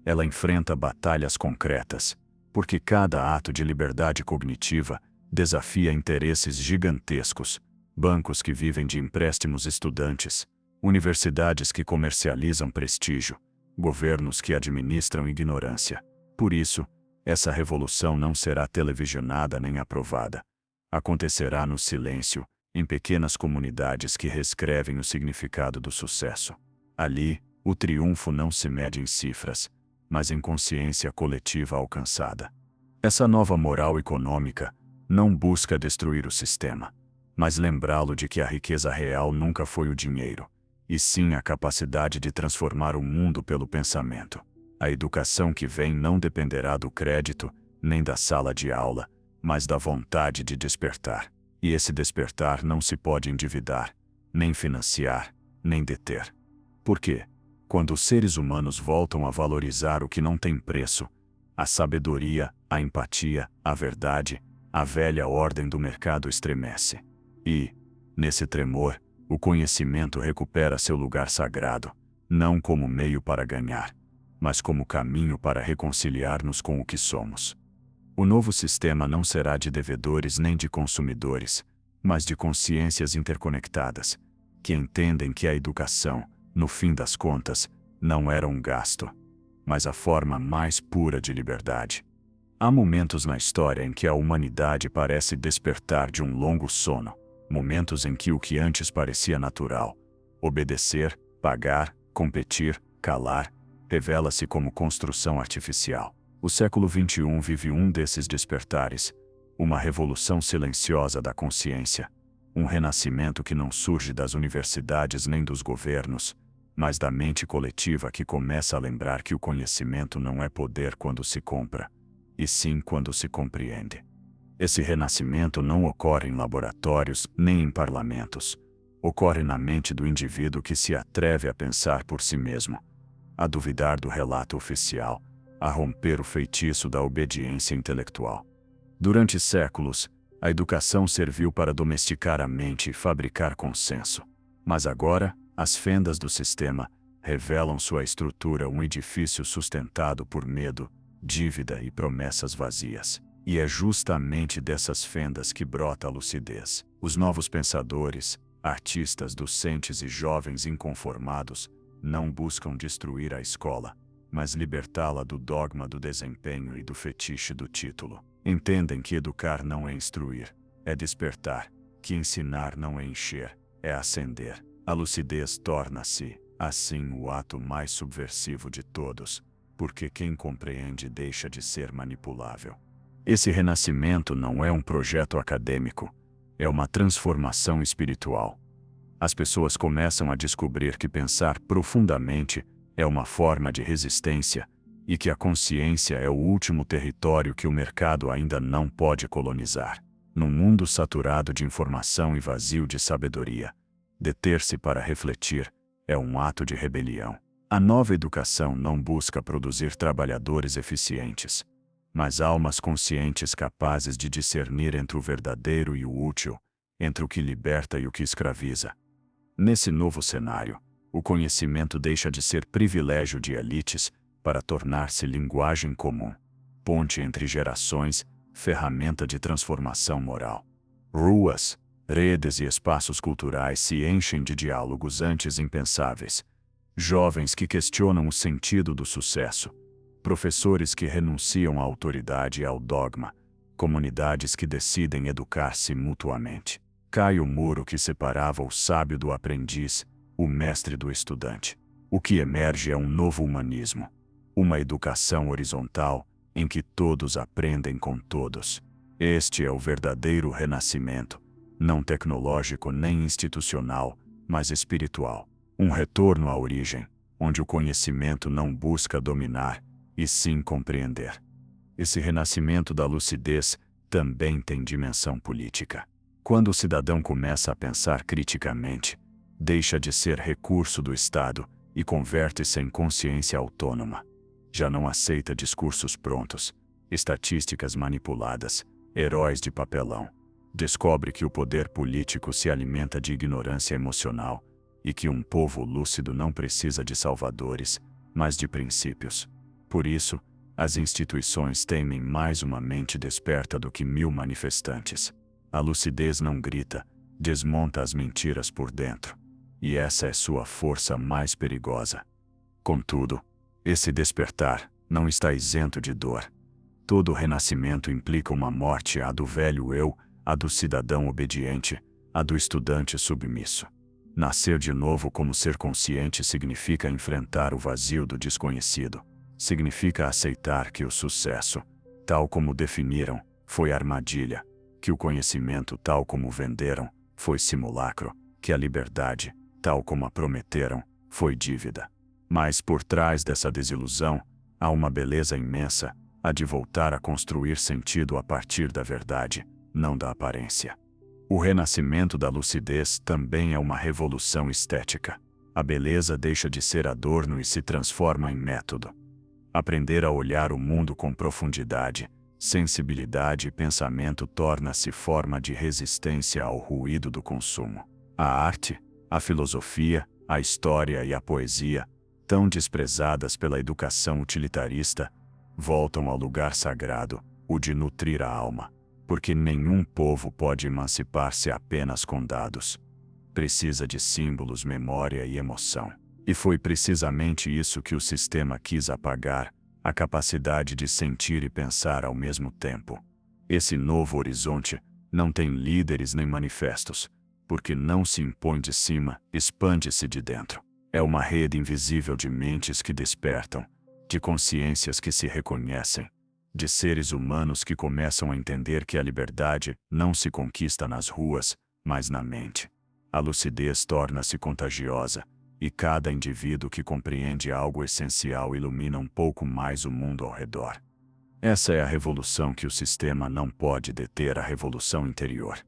Ela enfrenta batalhas concretas, porque cada ato de liberdade cognitiva desafia interesses gigantescos, bancos que vivem de empréstimos estudantes, universidades que comercializam prestígio, governos que administram ignorância. Por isso, essa revolução não será televisionada nem aprovada. Acontecerá no silêncio, em pequenas comunidades que reescrevem o significado do sucesso. Ali, o triunfo não se mede em cifras, mas em consciência coletiva alcançada. Essa nova moral econômica não busca destruir o sistema, mas lembrá-lo de que a riqueza real nunca foi o dinheiro, e sim a capacidade de transformar o mundo pelo pensamento. A educação que vem não dependerá do crédito, nem da sala de aula, mas da vontade de despertar. E esse despertar não se pode endividar, nem financiar, nem deter. Por quê? Quando os seres humanos voltam a valorizar o que não tem preço, a sabedoria, a empatia, a verdade, a velha ordem do mercado estremece. E, nesse tremor, o conhecimento recupera seu lugar sagrado, não como meio para ganhar, mas como caminho para reconciliar-nos com o que somos. O novo sistema não será de devedores nem de consumidores, mas de consciências interconectadas, que entendem que a educação, no fim das contas, não era um gasto, mas a forma mais pura de liberdade. Há momentos na história em que a humanidade parece despertar de um longo sono, momentos em que o que antes parecia natural, obedecer, pagar, competir, calar, revela-se como construção artificial. O século XXI vive um desses despertares, uma revolução silenciosa da consciência, um renascimento que não surge das universidades nem dos governos, mas da mente coletiva que começa a lembrar que o conhecimento não é poder quando se compra, e sim quando se compreende. Esse renascimento não ocorre em laboratórios nem em parlamentos. Ocorre na mente do indivíduo que se atreve a pensar por si mesmo, a duvidar do relato oficial, a romper o feitiço da obediência intelectual. Durante séculos, a educação serviu para domesticar a mente e fabricar consenso. Mas agora, as fendas do sistema revelam sua estrutura, um edifício sustentado por medo, dívida e promessas vazias. E é justamente dessas fendas que brota a lucidez. Os novos pensadores, artistas docentes e jovens inconformados, não buscam destruir a escola, mas libertá-la do dogma do desempenho e do fetiche do título. Entendem que educar não é instruir, é despertar, que ensinar não é encher, é acender. A lucidez torna-se, assim, o ato mais subversivo de todos, porque quem compreende deixa de ser manipulável. Esse renascimento não é um projeto acadêmico, é uma transformação espiritual. As pessoas começam a descobrir que pensar profundamente é uma forma de resistência e que a consciência é o último território que o mercado ainda não pode colonizar. Num mundo saturado de informação e vazio de sabedoria, deter-se para refletir é um ato de rebelião. A nova educação não busca produzir trabalhadores eficientes, mas almas conscientes capazes de discernir entre o verdadeiro e o útil, entre o que liberta e o que escraviza. Nesse novo cenário, o conhecimento deixa de ser privilégio de elites para tornar-se linguagem comum, ponte entre gerações, ferramenta de transformação moral. Ruas, redes e espaços culturais se enchem de diálogos antes impensáveis. Jovens que questionam o sentido do sucesso, professores que renunciam à autoridade e ao dogma, comunidades que decidem educar-se mutuamente. Cai o muro que separava o sábio do aprendiz, o mestre do estudante. O que emerge é um novo humanismo, uma educação horizontal, em que todos aprendem com todos. Este é o verdadeiro renascimento, não tecnológico nem institucional, mas espiritual. Um retorno à origem, onde o conhecimento não busca dominar, e sim compreender. Esse renascimento da lucidez também tem dimensão política. Quando o cidadão começa a pensar criticamente, deixa de ser recurso do Estado e converte-se em consciência autônoma. Já não aceita discursos prontos, estatísticas manipuladas, heróis de papelão. Descobre que o poder político se alimenta de ignorância emocional e que um povo lúcido não precisa de salvadores, mas de princípios. Por isso, as instituições temem mais uma mente desperta do que 1000 manifestantes. A lucidez não grita, desmonta as mentiras por dentro. E essa é sua força mais perigosa. Contudo, esse despertar não está isento de dor. Todo renascimento implica uma morte, a do velho eu, a do cidadão obediente, a do estudante submisso. Nascer de novo como ser consciente significa enfrentar o vazio do desconhecido. Significa aceitar que o sucesso, tal como definiram, foi armadilha, que o conhecimento, tal como venderam, foi simulacro, que a liberdade, tal como a prometeram, foi dívida. Mas por trás dessa desilusão, há uma beleza imensa, a de voltar a construir sentido a partir da verdade, não da aparência. O renascimento da lucidez também é uma revolução estética. A beleza deixa de ser adorno e se transforma em método. Aprender a olhar o mundo com profundidade, sensibilidade e pensamento torna-se forma de resistência ao ruído do consumo. A arte, a filosofia, a história e a poesia, tão desprezadas pela educação utilitarista, voltam ao lugar sagrado, o de nutrir a alma, porque nenhum povo pode emancipar-se apenas com dados. Precisa de símbolos, memória e emoção. E foi precisamente isso que o sistema quis apagar, a capacidade de sentir e pensar ao mesmo tempo. Esse novo horizonte não tem líderes nem manifestos, porque não se impõe de cima, expande-se de dentro. É uma rede invisível de mentes que despertam, de consciências que se reconhecem, de seres humanos que começam a entender que a liberdade não se conquista nas ruas, mas na mente. A lucidez torna-se contagiosa, e cada indivíduo que compreende algo essencial ilumina um pouco mais o mundo ao redor. Essa é a revolução que o sistema não pode deter, a revolução interior.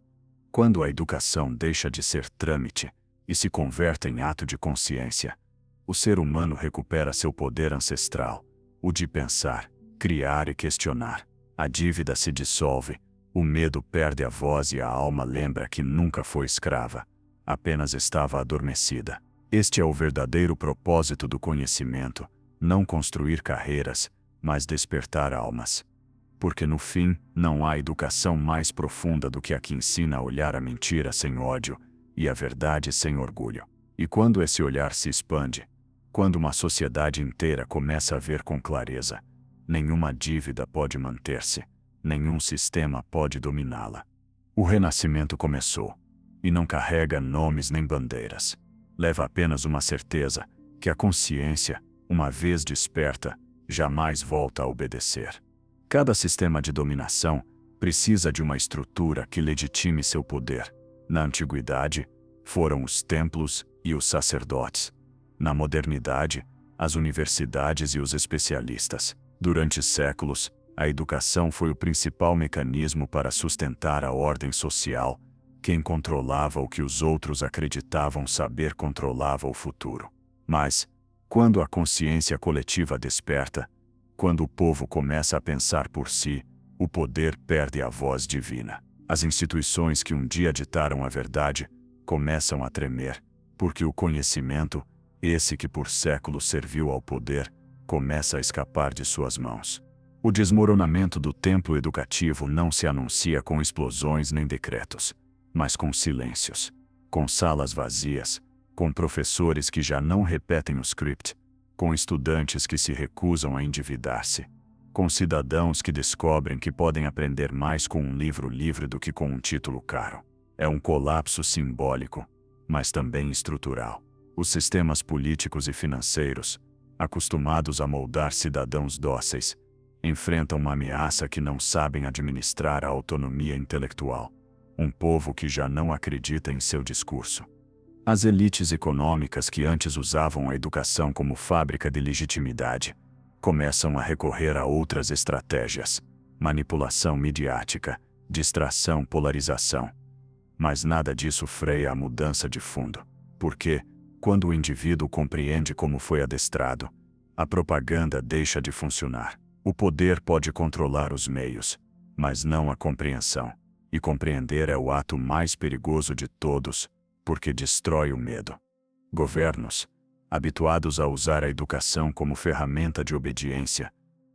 Quando a educação deixa de ser trâmite e se converte em ato de consciência, o ser humano recupera seu poder ancestral, o de pensar, criar e questionar. A dívida se dissolve, o medo perde a voz e a alma lembra que nunca foi escrava, apenas estava adormecida. Este é o verdadeiro propósito do conhecimento, não construir carreiras, mas despertar almas. Porque no fim, não há educação mais profunda do que a que ensina a olhar a mentira sem ódio e a verdade sem orgulho. E quando esse olhar se expande, quando uma sociedade inteira começa a ver com clareza, nenhuma dívida pode manter-se, nenhum sistema pode dominá-la. O renascimento começou, e não carrega nomes nem bandeiras. Leva apenas uma certeza, que a consciência, uma vez desperta, jamais volta a obedecer. Cada sistema de dominação precisa de uma estrutura que legitime seu poder. Na antiguidade, foram os templos e os sacerdotes. Na modernidade, as universidades e os especialistas. Durante séculos, a educação foi o principal mecanismo para sustentar a ordem social. Quem controlava o que os outros acreditavam saber controlava o futuro. Mas, quando a consciência coletiva desperta, quando o povo começa a pensar por si, o poder perde a voz divina. As instituições que um dia ditaram a verdade começam a tremer, porque o conhecimento, esse que por séculos serviu ao poder, começa a escapar de suas mãos. O desmoronamento do templo educativo não se anuncia com explosões nem decretos, mas com silêncios, com salas vazias, com professores que já não repetem o script, com estudantes que se recusam a endividar-se, com cidadãos que descobrem que podem aprender mais com um livro livre do que com um título caro. É um colapso simbólico, mas também estrutural. Os sistemas políticos e financeiros, acostumados a moldar cidadãos dóceis, enfrentam uma ameaça que não sabem administrar: a autonomia intelectual. Um povo que já não acredita em seu discurso. As elites econômicas que antes usavam a educação como fábrica de legitimidade, começam a recorrer a outras estratégias: manipulação midiática, distração, polarização. Mas nada disso freia a mudança de fundo. Porque, quando o indivíduo compreende como foi adestrado, A propaganda deixa de funcionar. O poder pode controlar os meios, mas não a compreensão. E compreender é o ato mais perigoso de todos, porque destrói o medo. Governos, habituados a usar a educação como ferramenta de obediência,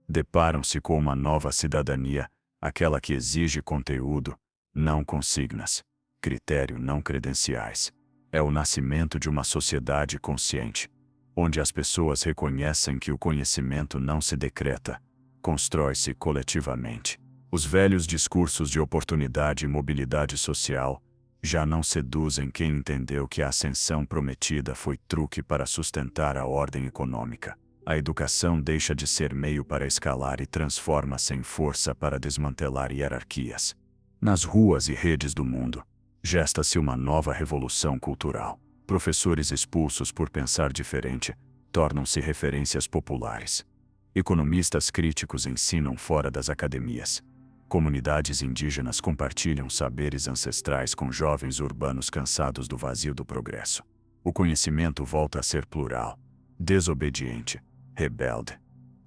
deparam-se com uma nova cidadania, aquela que exige conteúdo, não consignas, critério não credenciais. É o nascimento de uma sociedade consciente, onde as pessoas reconhecem que o conhecimento não se decreta, constrói-se coletivamente. Os velhos discursos de oportunidade e mobilidade social já não seduzem quem entendeu que a ascensão prometida foi truque para sustentar a ordem econômica. A educação deixa de ser meio para escalar e transforma-se em força para desmantelar hierarquias. Nas ruas e redes do mundo, gesta-se uma nova revolução cultural. Professores expulsos por pensar diferente tornam-se referências populares. Economistas críticos ensinam fora das academias. Comunidades indígenas compartilham saberes ancestrais com jovens urbanos cansados do vazio do progresso. O conhecimento volta a ser plural, desobediente, rebelde.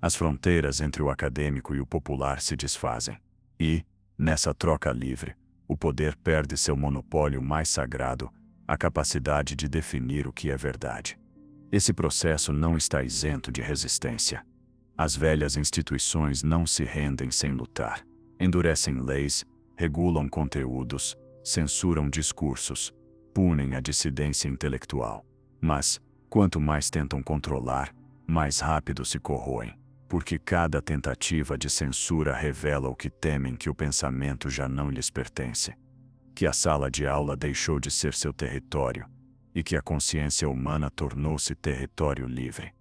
As fronteiras entre o acadêmico e o popular se desfazem. E, nessa troca livre, o poder perde seu monopólio mais sagrado, a capacidade de definir o que é verdade. Esse processo não está isento de resistência. As velhas instituições não se rendem sem lutar. Endurecem leis, regulam conteúdos, censuram discursos, punem a dissidência intelectual. Mas, quanto mais tentam controlar, mais rápido se corroem, porque cada tentativa de censura revela o que temem, que o pensamento já não lhes pertence, que a sala de aula deixou de ser seu território, e que a consciência humana tornou-se território livre.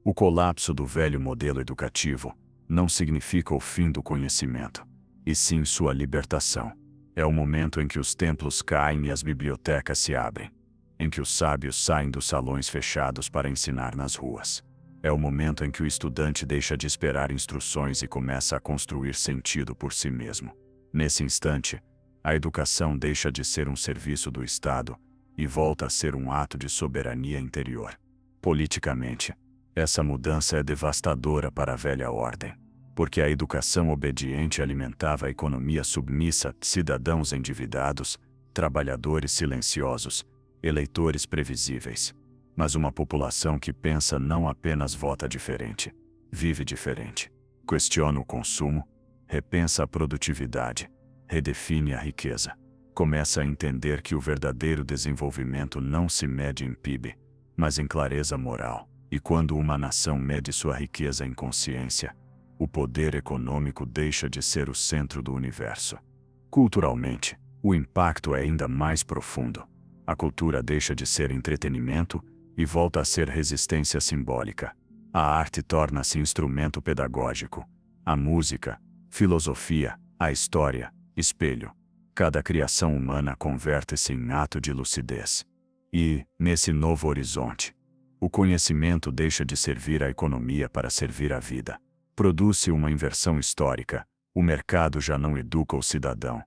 O colapso do velho modelo educativo não significa o fim do conhecimento, e sim sua libertação. É o momento em que os templos caem e as bibliotecas se abrem, em que os sábios saem dos salões fechados para ensinar nas ruas. É o momento em que o estudante deixa de esperar instruções e começa a construir sentido por si mesmo. Nesse instante, a educação deixa de ser um serviço do Estado e volta a ser um ato de soberania interior. Politicamente, essa mudança é devastadora para a velha ordem, porque a educação obediente alimentava a economia submissa, cidadãos endividados, trabalhadores silenciosos, eleitores previsíveis. Mas uma população que pensa não apenas vota diferente, vive diferente. Questiona o consumo, repensa a produtividade, redefine a riqueza. Começa a entender que o verdadeiro desenvolvimento não se mede em PIB, mas em clareza moral. E quando uma nação mede sua riqueza em consciência, o poder econômico deixa de ser o centro do universo. Culturalmente, o impacto é ainda mais profundo. A cultura deixa de ser entretenimento e volta a ser resistência simbólica. A arte torna-se instrumento pedagógico. A música, filosofia, a história, espelho. Cada criação humana converte-se em ato de lucidez. E, nesse novo horizonte, o conhecimento deixa de servir à economia para servir à vida. Produz-se uma inversão histórica. O mercado já não educa o cidadão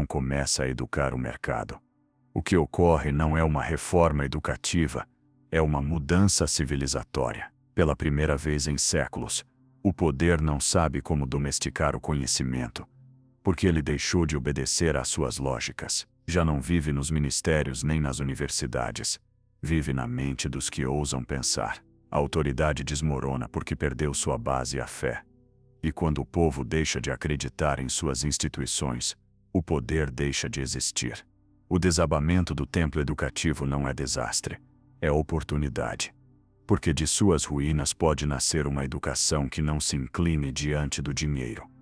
começa a educar o mercado. O que ocorre não é uma reforma educativa, é uma mudança civilizatória. Pela primeira vez em séculos, o poder não sabe como domesticar o conhecimento, porque ele deixou de obedecer às suas lógicas. Já não vive nos ministérios nem nas universidades. Vive na mente dos que ousam pensar. A autoridade desmorona porque perdeu sua base, a fé. E quando o povo deixa de acreditar em suas instituições, o poder deixa de existir. O desabamento do templo educativo não é desastre, é oportunidade. Porque de suas ruínas pode nascer uma educação que não se incline diante do dinheiro.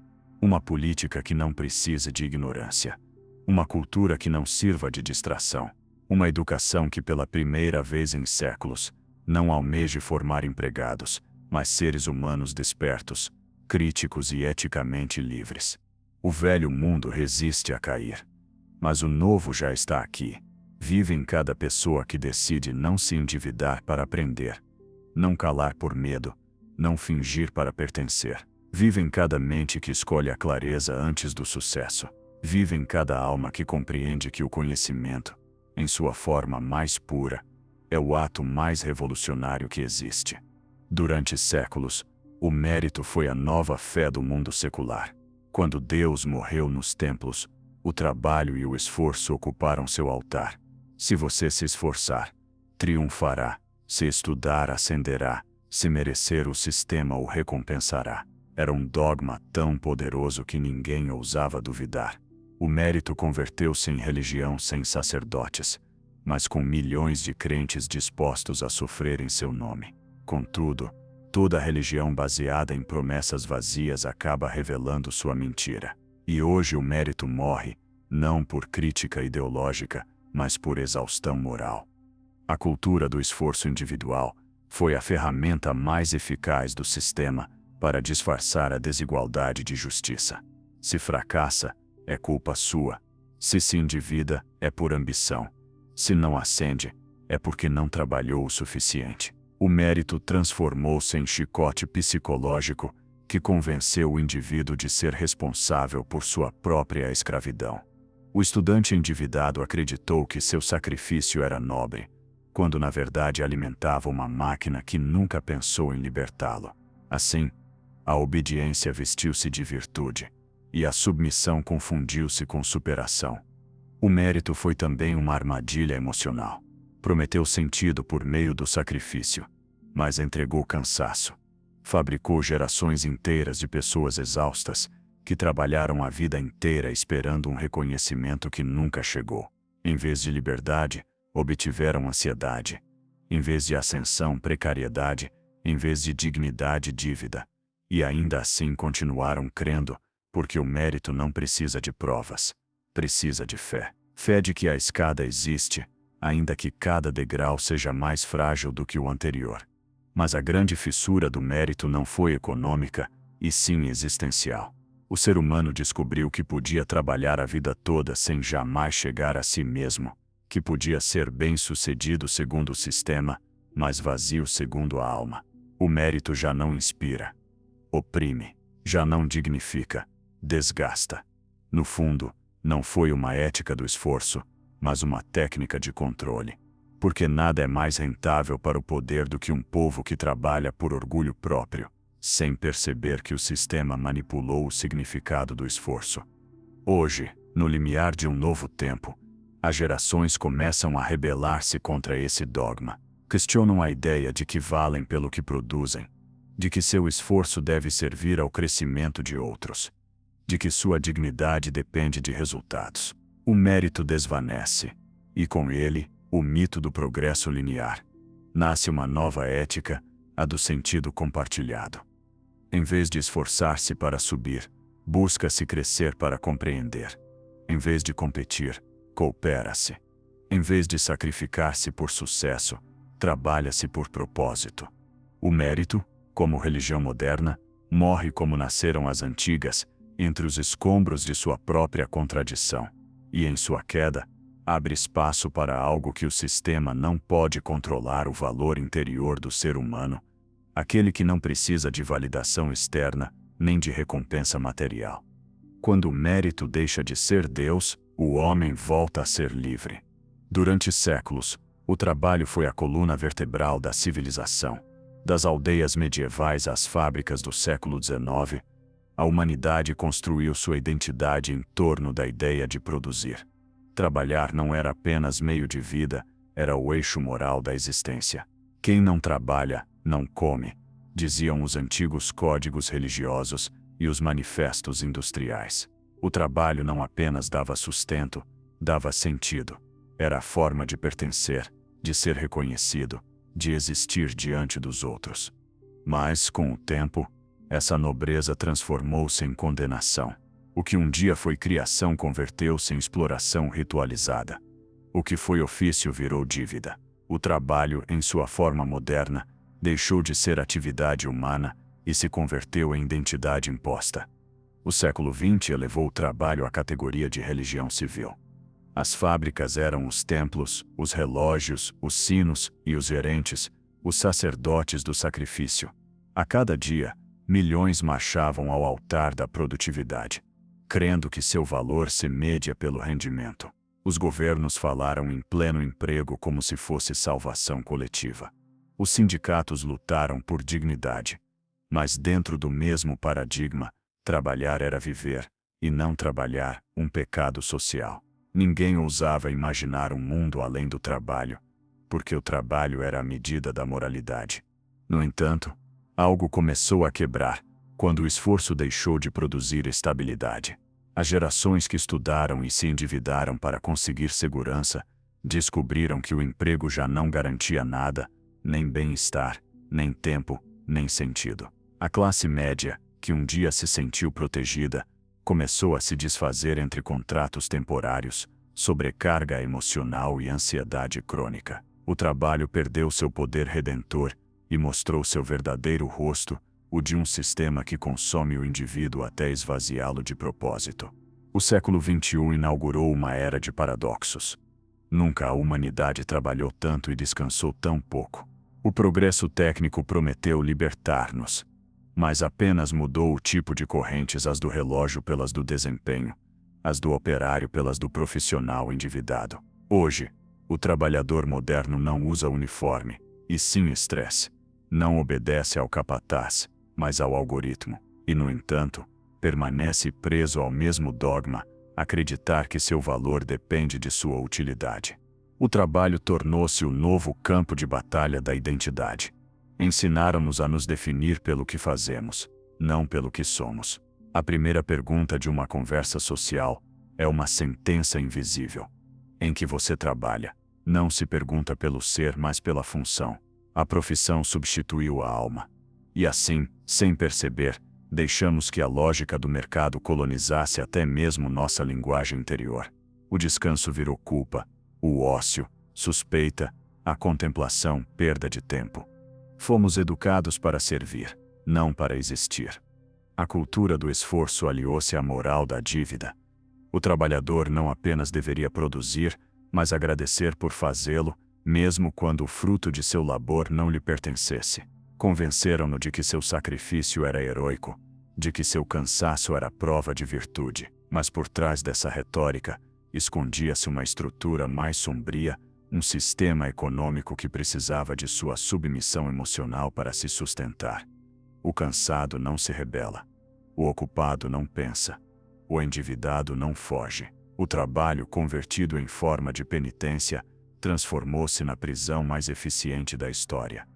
Uma política que não precise de ignorância. Uma cultura que não sirva de distração. Uma educação que pela primeira vez em séculos, não almeje formar empregados, mas seres humanos despertos, críticos e eticamente livres. O velho mundo resiste a cair. Mas o novo já está aqui. Vive em cada pessoa que decide não se endividar para aprender, não calar por medo, não fingir para pertencer. Vive em cada mente que escolhe a clareza antes do sucesso. Vive em cada alma que compreende que o conhecimento, em sua forma mais pura, é o ato mais revolucionário que existe. Durante séculos, o mérito foi a nova fé do mundo secular. Quando Deus morreu nos templos, o trabalho e o esforço ocuparam seu altar. Se você se esforçar, triunfará. Se estudar, ascenderá. Se merecer, o sistema o recompensará. Era um dogma tão poderoso que ninguém ousava duvidar. O mérito converteu-se em religião sem sacerdotes, mas com milhões de crentes dispostos a sofrer em seu nome. Contudo, toda religião baseada em promessas vazias acaba revelando sua mentira. E hoje o mérito morre, não por crítica ideológica, mas por exaustão moral. A cultura do esforço individual foi a ferramenta mais eficaz do sistema para disfarçar a desigualdade de justiça. Se fracassa, é culpa sua. Se endivida, é por ambição. Se não ascende, é porque não trabalhou o suficiente. O mérito transformou-se em chicote psicológico que convenceu o indivíduo de ser responsável por sua própria escravidão. O estudante endividado acreditou que seu sacrifício era nobre, quando na verdade alimentava uma máquina que nunca pensou em libertá-lo. Assim, a obediência vestiu-se de virtude, e a submissão confundiu-se com superação. O mérito foi também uma armadilha emocional. Prometeu sentido por meio do sacrifício, mas entregou cansaço. Fabricou gerações inteiras de pessoas exaustas, que trabalharam a vida inteira esperando um reconhecimento que nunca chegou. Em vez de liberdade, obtiveram ansiedade. Em vez de ascensão, precariedade. Em vez de dignidade, dívida. E ainda assim continuaram crendo, porque o mérito não precisa de provas. Precisa de fé. Fé de que a escada existe, ainda que cada degrau seja mais frágil do que o anterior. Mas a grande fissura do mérito não foi econômica, e sim existencial. O ser humano descobriu que podia trabalhar a vida toda sem jamais chegar a si mesmo, que podia ser bem-sucedido segundo o sistema, mas vazio segundo a alma. O mérito já não inspira, oprime, já não dignifica, desgasta. No fundo, não foi uma ética do esforço, mas uma técnica de controle. Porque nada é mais rentável para o poder do que um povo que trabalha por orgulho próprio, sem perceber que o sistema manipulou o significado do esforço. Hoje, no limiar de um novo tempo, as gerações começam a rebelar-se contra esse dogma. Questionam a ideia de que valem pelo que produzem, de que seu esforço deve servir ao crescimento de outros, de que sua dignidade depende de resultados. O mérito desvanece, e com ele, o mito do progresso linear. Nasce uma nova ética, a do sentido compartilhado. Em vez de esforçar-se para subir, busca-se crescer para compreender. Em vez de competir, coopera-se. Em vez de sacrificar-se por sucesso, trabalha-se por propósito. O mérito, como religião moderna, morre como nasceram as antigas, entre os escombros de sua própria contradição. E em sua queda, abre espaço para algo que o sistema não pode controlar: o valor interior do ser humano, aquele que não precisa de validação externa, nem de recompensa material. Quando o mérito deixa de ser Deus, o homem volta a ser livre. Durante séculos, o trabalho foi a coluna vertebral da civilização. Das aldeias medievais às fábricas do século XIX, a humanidade construiu sua identidade em torno da ideia de produzir. Trabalhar não era apenas meio de vida, era o eixo moral da existência. Quem não trabalha, não come, diziam os antigos códigos religiosos e os manifestos industriais. O trabalho não apenas dava sustento, dava sentido. Era a forma de pertencer, de ser reconhecido, de existir diante dos outros. Mas, com o tempo, essa nobreza transformou-se em condenação. O que um dia foi criação converteu-se em exploração ritualizada. O que foi ofício virou dívida. O trabalho, em sua forma moderna, deixou de ser atividade humana e se converteu em identidade imposta. O século XX elevou o trabalho à categoria de religião civil. As fábricas eram os templos, os relógios, os sinos e os gerentes, os sacerdotes do sacrifício. A cada dia, milhões marchavam ao altar da produtividade, crendo que seu valor se media pelo rendimento. Os governos falaram em pleno emprego como se fosse salvação coletiva. Os sindicatos lutaram por dignidade. Mas dentro do mesmo paradigma, trabalhar era viver, e não trabalhar, um pecado social. Ninguém ousava imaginar um mundo além do trabalho, porque o trabalho era a medida da moralidade. No entanto, algo começou a quebrar, quando o esforço deixou de produzir estabilidade. As gerações que estudaram e se endividaram para conseguir segurança, descobriram que o emprego já não garantia nada, nem bem-estar, nem tempo, nem sentido. A classe média, que um dia se sentiu protegida, começou a se desfazer entre contratos temporários, sobrecarga emocional e ansiedade crônica. O trabalho perdeu seu poder redentor e mostrou seu verdadeiro rosto, o de um sistema que consome o indivíduo até esvaziá-lo de propósito. O século XXI inaugurou uma era de paradoxos. Nunca a humanidade trabalhou tanto e descansou tão pouco. O progresso técnico prometeu libertar-nos, mas apenas mudou o tipo de correntes, as do relógio pelas do desempenho, as do operário pelas do profissional endividado. Hoje, o trabalhador moderno não usa uniforme, e sim estresse. Não obedece ao capataz, mas ao algoritmo. E, no entanto, permanece preso ao mesmo dogma, acreditar que seu valor depende de sua utilidade. O trabalho tornou-se o novo campo de batalha da identidade. Ensinaram-nos a nos definir pelo que fazemos, não pelo que somos. A primeira pergunta de uma conversa social é uma sentença invisível. Em que você trabalha? Não se pergunta pelo ser, mas pela função. A profissão substituiu a alma. E assim, sem perceber, deixamos que a lógica do mercado colonizasse até mesmo nossa linguagem interior. O descanso virou culpa, o ócio, suspeita, a contemplação, perda de tempo. Fomos educados para servir, não para existir. A cultura do esforço aliou-se à moral da dívida. O trabalhador não apenas deveria produzir, mas agradecer por fazê-lo, mesmo quando o fruto de seu labor não lhe pertencesse. Convenceram-no de que seu sacrifício era heróico, de que seu cansaço era prova de virtude. Mas por trás dessa retórica, escondia-se uma estrutura mais sombria, um sistema econômico que precisava de sua submissão emocional para se sustentar. O cansado não se rebela. O ocupado não pensa. O endividado não foge. O trabalho, convertido em forma de penitência, transformou-se na prisão mais eficiente da história.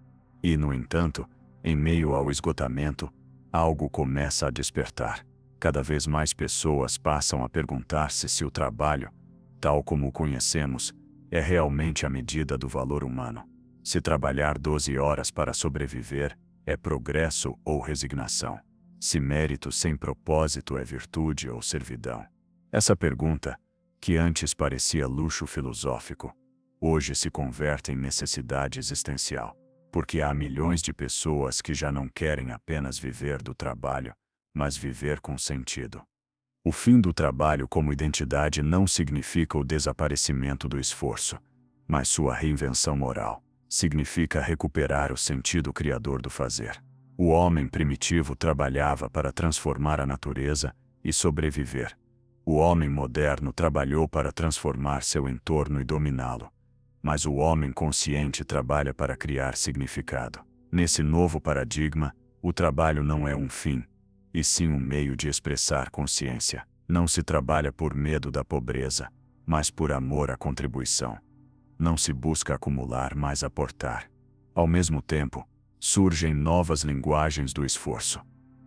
E, no entanto, em meio ao esgotamento, algo começa a despertar. Cada vez mais pessoas passam a perguntar-se se o trabalho, tal como o conhecemos, é realmente a medida do valor humano. Se trabalhar 12 horas para sobreviver é progresso ou resignação. Se mérito sem propósito é virtude ou servidão. Essa pergunta, que antes parecia luxo filosófico, hoje se converte em necessidade existencial. Porque há milhões de pessoas que já não querem apenas viver do trabalho, mas viver com sentido. O fim do trabalho como identidade não significa o desaparecimento do esforço, mas sua reinvenção moral. Significa recuperar o sentido criador do fazer. O homem primitivo trabalhava para transformar a natureza e sobreviver. O homem moderno trabalhou para transformar seu entorno e dominá-lo. Mas o homem consciente trabalha para criar significado. Nesse novo paradigma, o trabalho não é um fim, e sim um meio de expressar consciência. Não se trabalha por medo da pobreza, mas por amor à contribuição. Não se busca acumular, mas aportar. Ao mesmo tempo, surgem novas linguagens do esforço.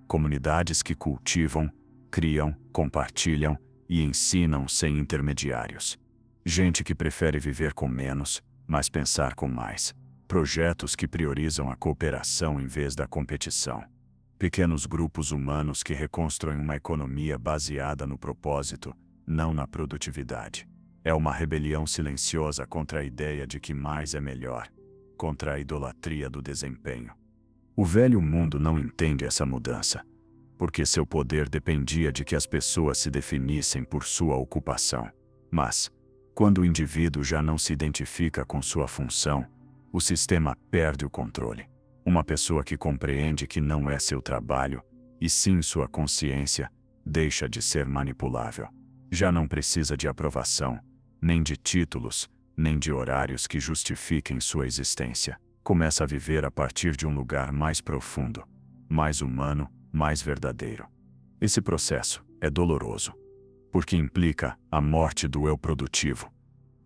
Comunidades que cultivam, criam, compartilham e ensinam sem intermediários. Gente que prefere viver com menos, mas pensar com mais. Projetos que priorizam a cooperação em vez da competição. Pequenos grupos humanos que reconstroem uma economia baseada no propósito, não na produtividade. É uma rebelião silenciosa contra a ideia de que mais é melhor, contra a idolatria do desempenho. O velho mundo não entende essa mudança, porque seu poder dependia de que as pessoas se definissem por sua ocupação. Mas, quando o indivíduo já não se identifica com sua função, o sistema perde o controle. Uma pessoa que compreende que não é seu trabalho, e sim sua consciência, deixa de ser manipulável. Já não precisa de aprovação, nem de títulos, nem de horários que justifiquem sua existência. começa a viver a partir de um lugar mais profundo, mais humano, mais verdadeiro. Esse processo é doloroso, porque implica a morte do eu produtivo,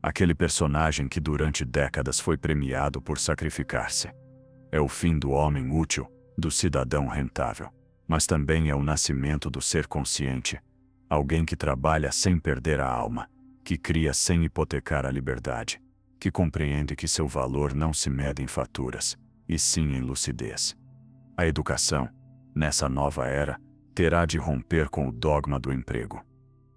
aquele personagem que durante décadas foi premiado por sacrificar-se. É o fim do homem útil, do cidadão rentável, mas também é o nascimento do ser consciente, alguém que trabalha sem perder a alma, que cria sem hipotecar a liberdade, que compreende que seu valor não se mede em faturas, e sim em lucidez. A educação, nessa nova era, terá de romper com o dogma do emprego.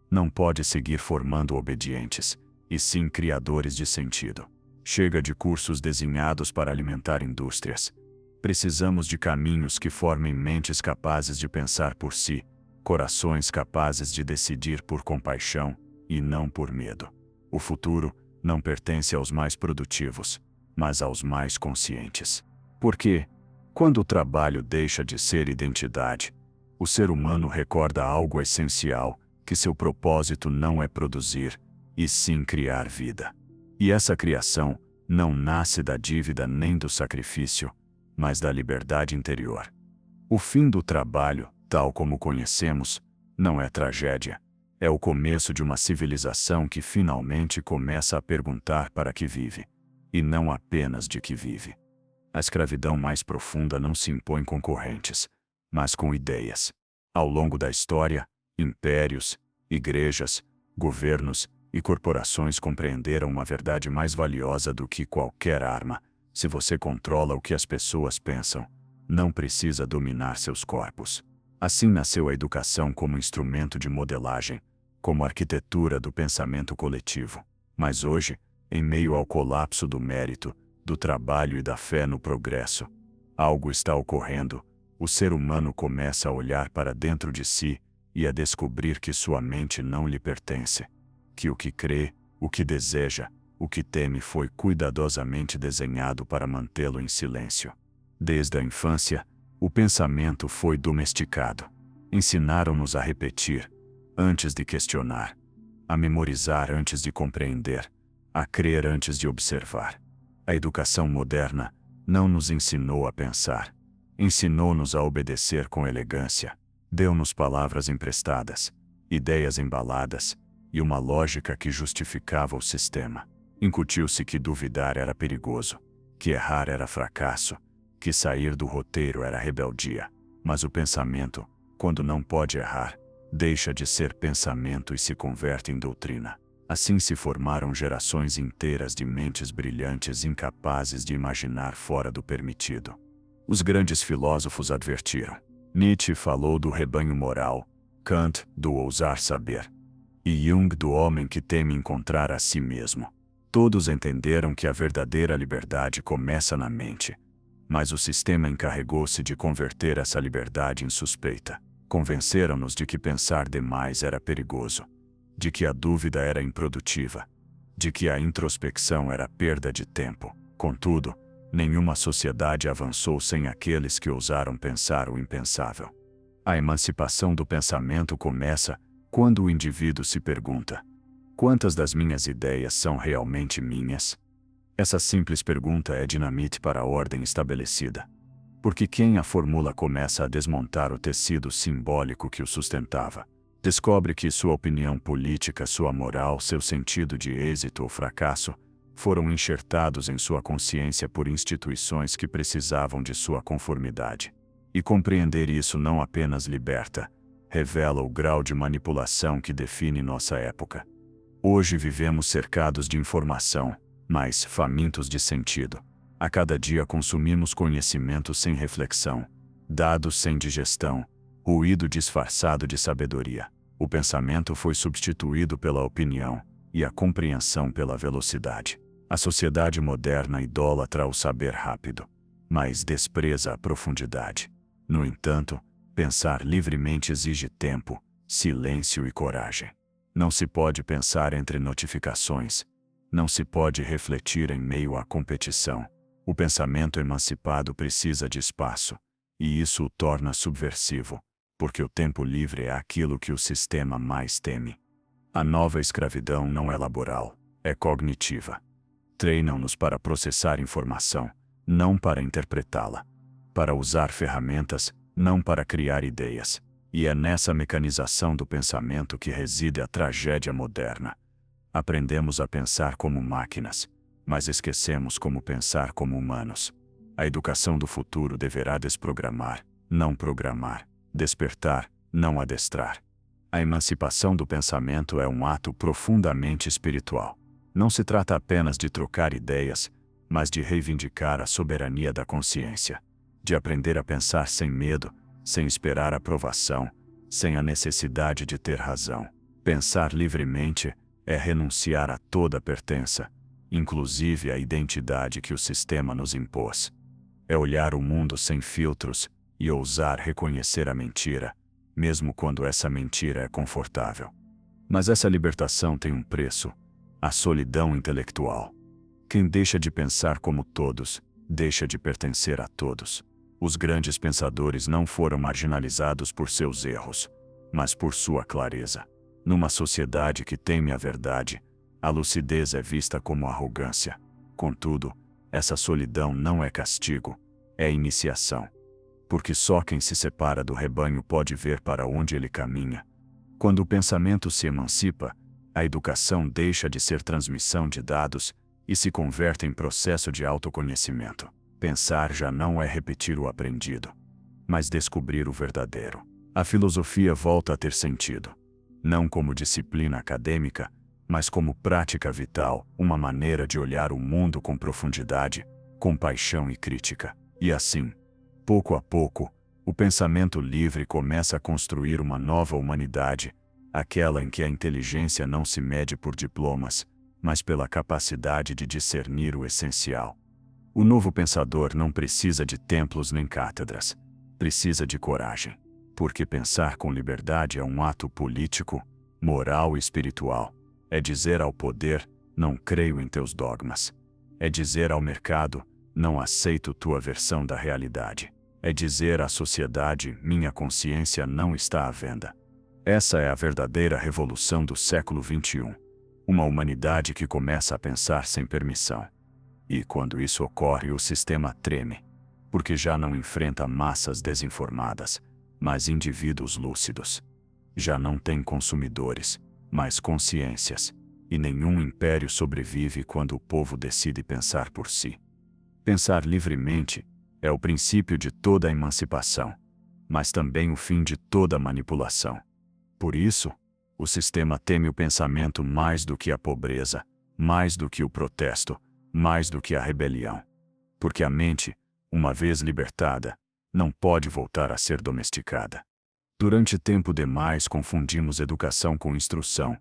Não pode seguir formando obedientes, e sim criadores de sentido. Chega de cursos desenhados para alimentar indústrias. Precisamos de caminhos que formem mentes capazes de pensar por si, corações capazes de decidir por compaixão, e não por medo. O futuro não pertence aos mais produtivos, mas aos mais conscientes. Porque, quando o trabalho deixa de ser identidade, o ser humano recorda algo essencial, que seu propósito não é produzir, e sim criar vida. E essa criação não nasce da dívida nem do sacrifício, mas da liberdade interior. O fim do trabalho, tal como conhecemos, não é tragédia. É o começo de uma civilização que finalmente começa a perguntar para que vive, e não apenas de que vive. A escravidão mais profunda não se impõe com correntes, mas com ideias. Ao longo da história, impérios, igrejas, governos e corporações compreenderam uma verdade mais valiosa do que qualquer arma. Se você controla o que as pessoas pensam, não precisa dominar seus corpos. Assim nasceu a educação como instrumento de modelagem, como arquitetura do pensamento coletivo. Mas hoje, em meio ao colapso do mérito, do trabalho e da fé no progresso, algo está ocorrendo. O ser humano começa a olhar para dentro de si e a descobrir que sua mente não lhe pertence, que o que crê, o que deseja, o que teme foi cuidadosamente desenhado para mantê-lo em silêncio. Desde a infância, o pensamento foi domesticado. Ensinaram-nos a repetir, antes de questionar, a memorizar antes de compreender, a crer antes de observar. A educação moderna não nos ensinou a pensar, ensinou-nos a obedecer com elegância, deu-nos palavras emprestadas, ideias embaladas, e uma lógica que justificava o sistema. Incutiu-se que duvidar era perigoso, que errar era fracasso, que sair do roteiro era rebeldia. Mas o pensamento, quando não pode errar, deixa de ser pensamento e se converte em doutrina. Assim se formaram gerações inteiras de mentes brilhantes incapazes de imaginar fora do permitido. Os grandes filósofos advertiram. Nietzsche falou do rebanho moral, Kant do ousar saber, e Jung do homem que teme encontrar a si mesmo. Todos entenderam que a verdadeira liberdade começa na mente, mas o sistema encarregou-se de converter essa liberdade em suspeita. Convenceram-nos de que pensar demais era perigoso, de que a dúvida era improdutiva, de que a introspecção era perda de tempo. Contudo, nenhuma sociedade avançou sem aqueles que ousaram pensar o impensável. A emancipação do pensamento começa quando o indivíduo se pergunta: quantas das minhas ideias são realmente minhas? Essa simples pergunta é dinamite para a ordem estabelecida. Porque quem a formula começa a desmontar o tecido simbólico que o sustentava. Descobre que sua opinião política, sua moral, seu sentido de êxito ou fracasso foram enxertados em sua consciência por instituições que precisavam de sua conformidade. E compreender isso não apenas liberta, revela o grau de manipulação que define nossa época. Hoje vivemos cercados de informação, mas famintos de sentido. A cada dia consumimos conhecimento sem reflexão, dados sem digestão, ruído disfarçado de sabedoria. O pensamento foi substituído pela opinião, e a compreensão pela velocidade. A sociedade moderna idolatra o saber rápido, mas despreza a profundidade. No entanto, pensar livremente exige tempo, silêncio e coragem. Não se pode pensar entre notificações. Não se pode refletir em meio à competição. O pensamento emancipado precisa de espaço, e isso o torna subversivo, porque o tempo livre é aquilo que o sistema mais teme. A nova escravidão não é laboral, é cognitiva. Treinam-nos para processar informação, não para interpretá-la. Para usar ferramentas, não para criar ideias. E é nessa mecanização do pensamento que reside a tragédia moderna. Aprendemos a pensar como máquinas, mas esquecemos como pensar como humanos. A educação do futuro deverá desprogramar, não programar, despertar, não adestrar. A emancipação do pensamento é um ato profundamente espiritual. Não se trata apenas de trocar ideias, mas de reivindicar a soberania da consciência, de aprender a pensar sem medo, sem esperar aprovação, sem a necessidade de ter razão. Pensar livremente é renunciar a toda pertença, inclusive a identidade que o sistema nos impôs. É olhar o mundo sem filtros e ousar reconhecer a mentira, mesmo quando essa mentira é confortável. Mas essa libertação tem um preço: a solidão intelectual. Quem deixa de pensar como todos, deixa de pertencer a todos. Os grandes pensadores não foram marginalizados por seus erros, mas por sua clareza. Numa sociedade que teme a verdade, a lucidez é vista como arrogância. Contudo, essa solidão não é castigo, é iniciação. Porque só quem se separa do rebanho pode ver para onde ele caminha. Quando o pensamento se emancipa, a educação deixa de ser transmissão de dados e se converte em processo de autoconhecimento. Pensar já não é repetir o aprendido, mas descobrir o verdadeiro. A filosofia volta a ter sentido, não como disciplina acadêmica, mas como prática vital, uma maneira de olhar o mundo com profundidade, compaixão e crítica. E assim, pouco a pouco, o pensamento livre começa a construir uma nova humanidade, aquela em que a inteligência não se mede por diplomas, mas pela capacidade de discernir o essencial. O novo pensador não precisa de templos nem cátedras, precisa de coragem, porque pensar com liberdade é um ato político, moral e espiritual. É dizer ao poder: não creio em teus dogmas. É dizer ao mercado: não aceito tua versão da realidade. É dizer à sociedade: minha consciência não está à venda. Essa é a verdadeira revolução do século XXI. Uma humanidade que começa a pensar sem permissão. E quando isso ocorre, o sistema treme, porque já não enfrenta massas desinformadas, mas indivíduos lúcidos. Já não tem consumidores, mas consciências. E nenhum império sobrevive quando o povo decide pensar por si. Pensar livremente é o princípio de toda a emancipação, mas também o fim de toda manipulação. Por isso, o sistema teme o pensamento mais do que a pobreza, mais do que o protesto, mais do que a rebelião. Porque a mente, uma vez libertada, não pode voltar a ser domesticada. Durante tempo demais confundimos educação com instrução,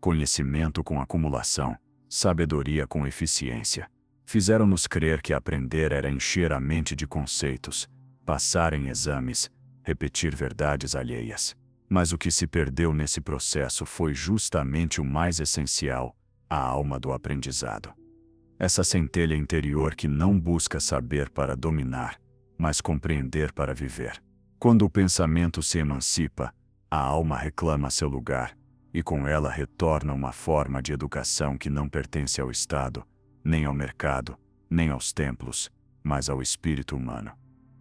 conhecimento com acumulação, sabedoria com eficiência. Fizeram-nos crer que aprender era encher a mente de conceitos, passar em exames, repetir verdades alheias. Mas o que se perdeu nesse processo foi justamente o mais essencial: a alma do aprendizado. Essa centelha interior que não busca saber para dominar, mas compreender para viver. Quando o pensamento se emancipa, a alma reclama seu lugar, e com ela retorna uma forma de educação que não pertence ao Estado, nem ao mercado, nem aos templos, mas ao espírito humano.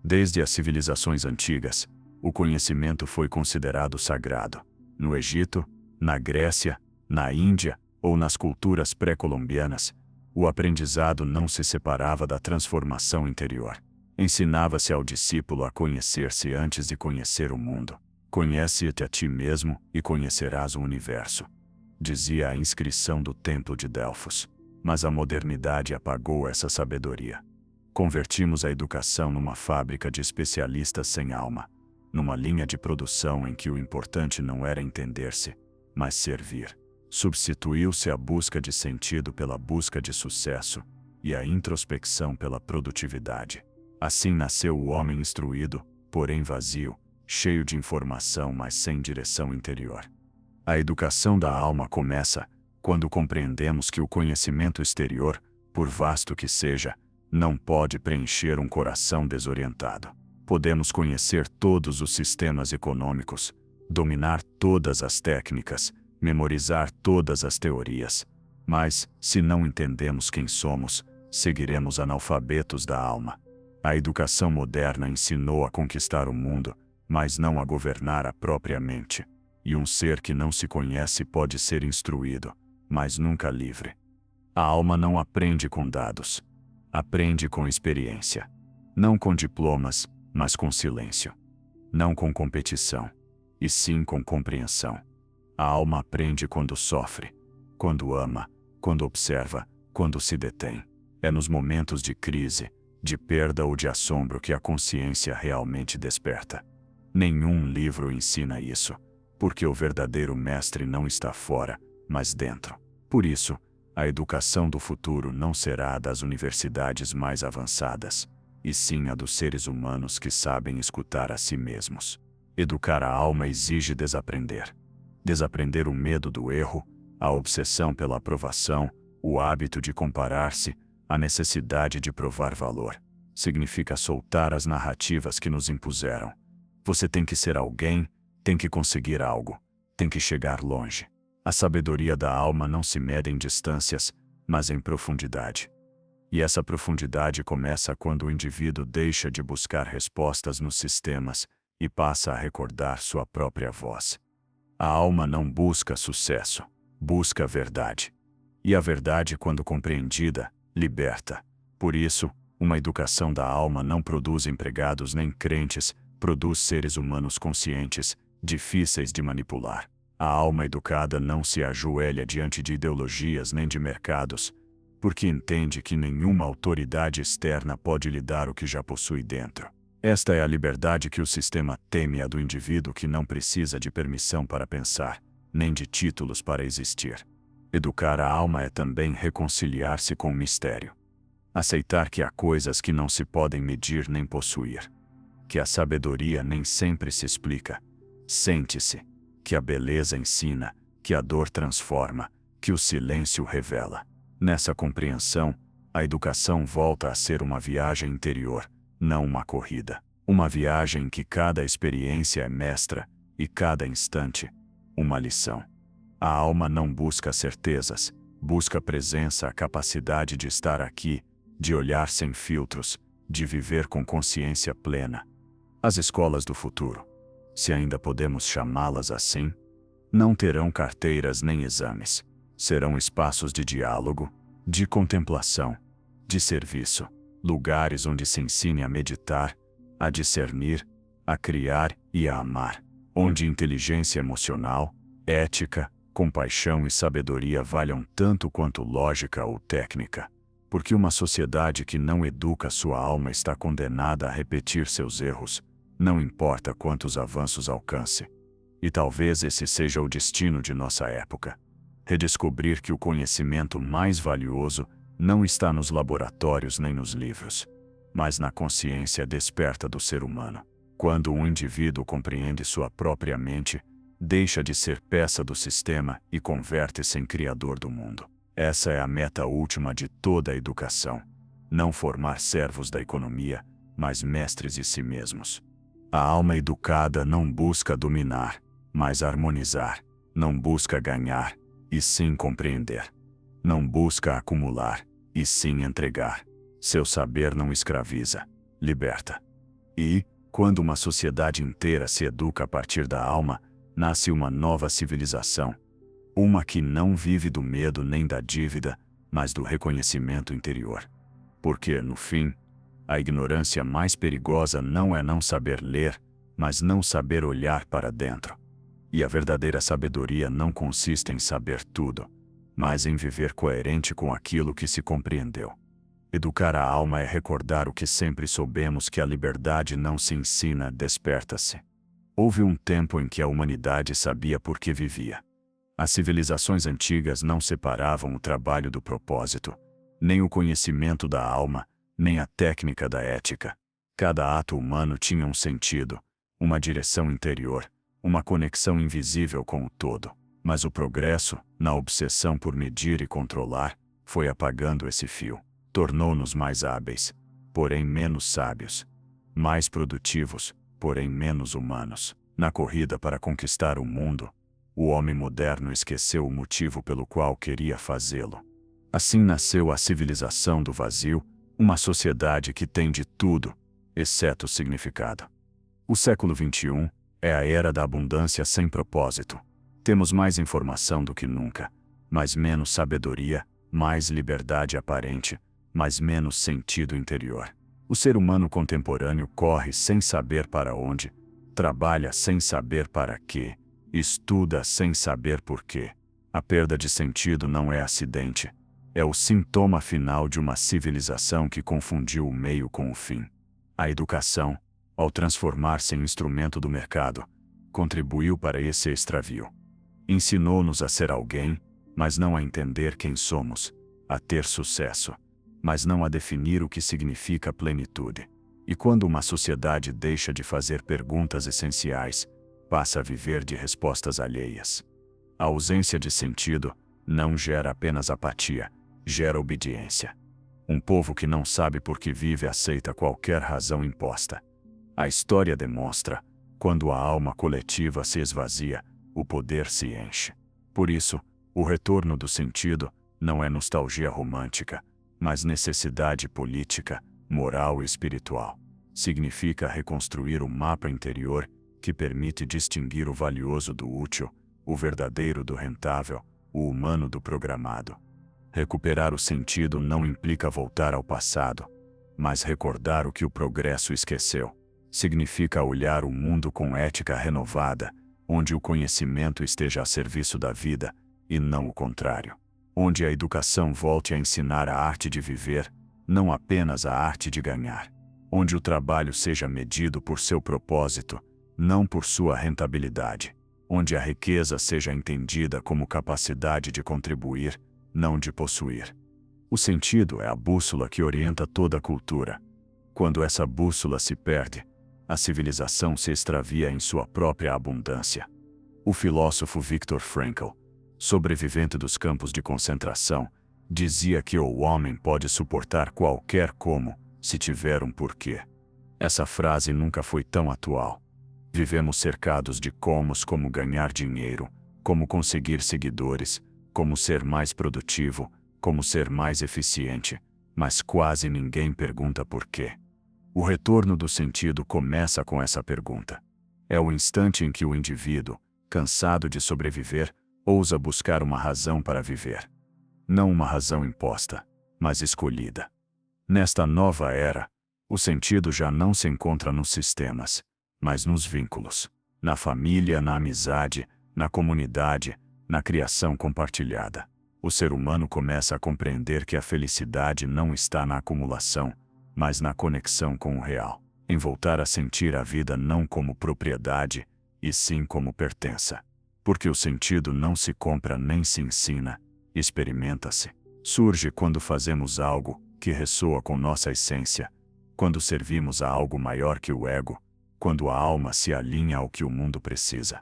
Desde as civilizações antigas, o conhecimento foi considerado sagrado. No Egito, na Grécia, na Índia ou nas culturas pré-colombianas, o aprendizado não se separava da transformação interior. Ensinava-se ao discípulo a conhecer-se antes de conhecer o mundo. Conhece-te a ti mesmo e conhecerás o universo, dizia a inscrição do Templo de Delfos. Mas a modernidade apagou essa sabedoria. Convertimos a educação numa fábrica de especialistas sem alma, numa linha de produção em que o importante não era entender-se, mas servir. Substituiu-se a busca de sentido pela busca de sucesso, e a introspecção pela produtividade. Assim nasceu o homem instruído, porém vazio, cheio de informação, mas sem direção interior. A educação da alma começa quando compreendemos que o conhecimento exterior, por vasto que seja, não pode preencher um coração desorientado. Podemos conhecer todos os sistemas econômicos, dominar todas as técnicas, memorizar todas as teorias. Mas, se não entendemos quem somos, seguiremos analfabetos da alma. A educação moderna ensinou a conquistar o mundo, mas não a governar a própria mente. E um ser que não se conhece pode ser instruído, mas nunca livre. A alma não aprende com dados. Aprende com experiência. Não com diplomas, mas com silêncio. Não com competição, e sim com compreensão. A alma aprende quando sofre, quando ama, quando observa, quando se detém. É nos momentos de crise, de perda ou de assombro que a consciência realmente desperta. Nenhum livro ensina isso, porque o verdadeiro mestre não está fora, mas dentro. Por isso, a educação do futuro não será a das universidades mais avançadas, e sim a dos seres humanos que sabem escutar a si mesmos. Educar a alma exige desaprender. Desaprender o medo do erro, a obsessão pela aprovação, o hábito de comparar-se, a necessidade de provar valor. Significa soltar as narrativas que nos impuseram. Você tem que ser alguém, tem que conseguir algo, tem que chegar longe. A sabedoria da alma não se mede em distâncias, mas em profundidade. E essa profundidade começa quando o indivíduo deixa de buscar respostas nos sistemas e passa a recordar sua própria voz. A alma não busca sucesso, busca a verdade. E a verdade, quando compreendida, liberta. Por isso, uma educação da alma não produz empregados nem crentes, produz seres humanos conscientes, difíceis de manipular. A alma educada não se ajoelha diante de ideologias nem de mercados, porque entende que nenhuma autoridade externa pode lhe dar o que já possui dentro. Esta é a liberdade que o sistema teme, a do indivíduo que não precisa de permissão para pensar, nem de títulos para existir. Educar a alma é também reconciliar-se com o mistério. Aceitar que há coisas que não se podem medir nem possuir. Que a sabedoria nem sempre se explica. Sente-se. Que a beleza ensina, que a dor transforma, que o silêncio revela. Nessa compreensão, a educação volta a ser uma viagem interior, não uma corrida. Uma viagem em que cada experiência é mestra, e cada instante, uma lição. A alma não busca certezas, busca a presença, a capacidade de estar aqui, de olhar sem filtros, de viver com consciência plena. As escolas do futuro, se ainda podemos chamá-las assim, não terão carteiras nem exames. Serão espaços de diálogo, de contemplação, de serviço, lugares onde se ensine a meditar, a discernir, a criar e a amar, onde inteligência emocional, ética, compaixão e sabedoria valham tanto quanto lógica ou técnica. Porque uma sociedade que não educa sua alma está condenada a repetir seus erros, não importa quantos avanços alcance. E talvez esse seja o destino de nossa época. Redescobrir que o conhecimento mais valioso não está nos laboratórios nem nos livros, mas na consciência desperta do ser humano. Quando um indivíduo compreende sua própria mente, deixa de ser peça do sistema e converte-se em criador do mundo. Essa é a meta última de toda a educação. Não formar servos da economia, mas mestres de si mesmos. A alma educada não busca dominar, mas harmonizar. Não busca ganhar, e sim compreender. Não busca acumular, e sim entregar. Seu saber não escraviza, liberta. E, quando uma sociedade inteira se educa a partir da alma, nasce uma nova civilização. Uma que não vive do medo nem da dívida, mas do reconhecimento interior. Porque, no fim, a ignorância mais perigosa não é não saber ler, mas não saber olhar para dentro. E a verdadeira sabedoria não consiste em saber tudo, mas em viver coerente com aquilo que se compreendeu. Educar a alma é recordar o que sempre soubemos, que a liberdade não se ensina, desperta-se. Houve um tempo em que a humanidade sabia por que vivia. As civilizações antigas não separavam o trabalho do propósito, nem o conhecimento da alma, nem a técnica da ética. Cada ato humano tinha um sentido, uma direção interior, uma conexão invisível com o todo. Mas o progresso, na obsessão por medir e controlar, foi apagando esse fio. Tornou-nos mais hábeis, porém menos sábios. Mais produtivos, porém menos humanos. Na corrida para conquistar o mundo, o homem moderno esqueceu o motivo pelo qual queria fazê-lo. Assim nasceu a civilização do vazio, uma sociedade que tem de tudo, exceto o significado. O século XXI é a era da abundância sem propósito. Temos mais informação do que nunca, mas menos sabedoria, mais liberdade aparente, mas menos sentido interior. O ser humano contemporâneo corre sem saber para onde, trabalha sem saber para quê, estuda sem saber por quê. A perda de sentido não é acidente. É o sintoma final de uma civilização que confundiu o meio com o fim. A educação, ao transformar-se em instrumento do mercado, contribuiu para esse extravio. Ensinou-nos a ser alguém, mas não a entender quem somos, a ter sucesso, mas não a definir o que significa plenitude. E quando uma sociedade deixa de fazer perguntas essenciais, passa a viver de respostas alheias. A ausência de sentido não gera apenas apatia, gera obediência. Um povo que não sabe por que vive aceita qualquer razão imposta. A história demonstra, quando a alma coletiva se esvazia, o poder se enche. Por isso, o retorno do sentido não é nostalgia romântica, mas necessidade política, moral e espiritual. Significa reconstruir o mapa interior que permite distinguir o valioso do útil, o verdadeiro do rentável, o humano do programado. Recuperar o sentido não implica voltar ao passado, mas recordar o que o progresso esqueceu. Significa olhar o mundo com ética renovada, onde o conhecimento esteja a serviço da vida, e não o contrário. Onde a educação volte a ensinar a arte de viver, não apenas a arte de ganhar. Onde o trabalho seja medido por seu propósito, não por sua rentabilidade. Onde a riqueza seja entendida como capacidade de contribuir, não de possuir. O sentido é a bússola que orienta toda a cultura. Quando essa bússola se perde, a civilização se extravia em sua própria abundância. O filósofo Viktor Frankl, sobrevivente dos campos de concentração, dizia que o homem pode suportar qualquer como, se tiver um porquê. Essa frase nunca foi tão atual. Vivemos cercados de comos como ganhar dinheiro, como conseguir seguidores, como ser mais produtivo, como ser mais eficiente, mas quase ninguém pergunta por quê. O retorno do sentido começa com essa pergunta. É o instante em que o indivíduo, cansado de sobreviver, ousa buscar uma razão para viver. Não uma razão imposta, mas escolhida. Nesta nova era, o sentido já não se encontra nos sistemas, mas nos vínculos, na família, na amizade, na comunidade, na criação compartilhada. O ser humano começa a compreender que a felicidade não está na acumulação, mas na conexão com o real, em voltar a sentir a vida não como propriedade, e sim como pertença. Porque o sentido não se compra nem se ensina, experimenta-se. Surge quando fazemos algo que ressoa com nossa essência, quando servimos a algo maior que o ego, quando a alma se alinha ao que o mundo precisa.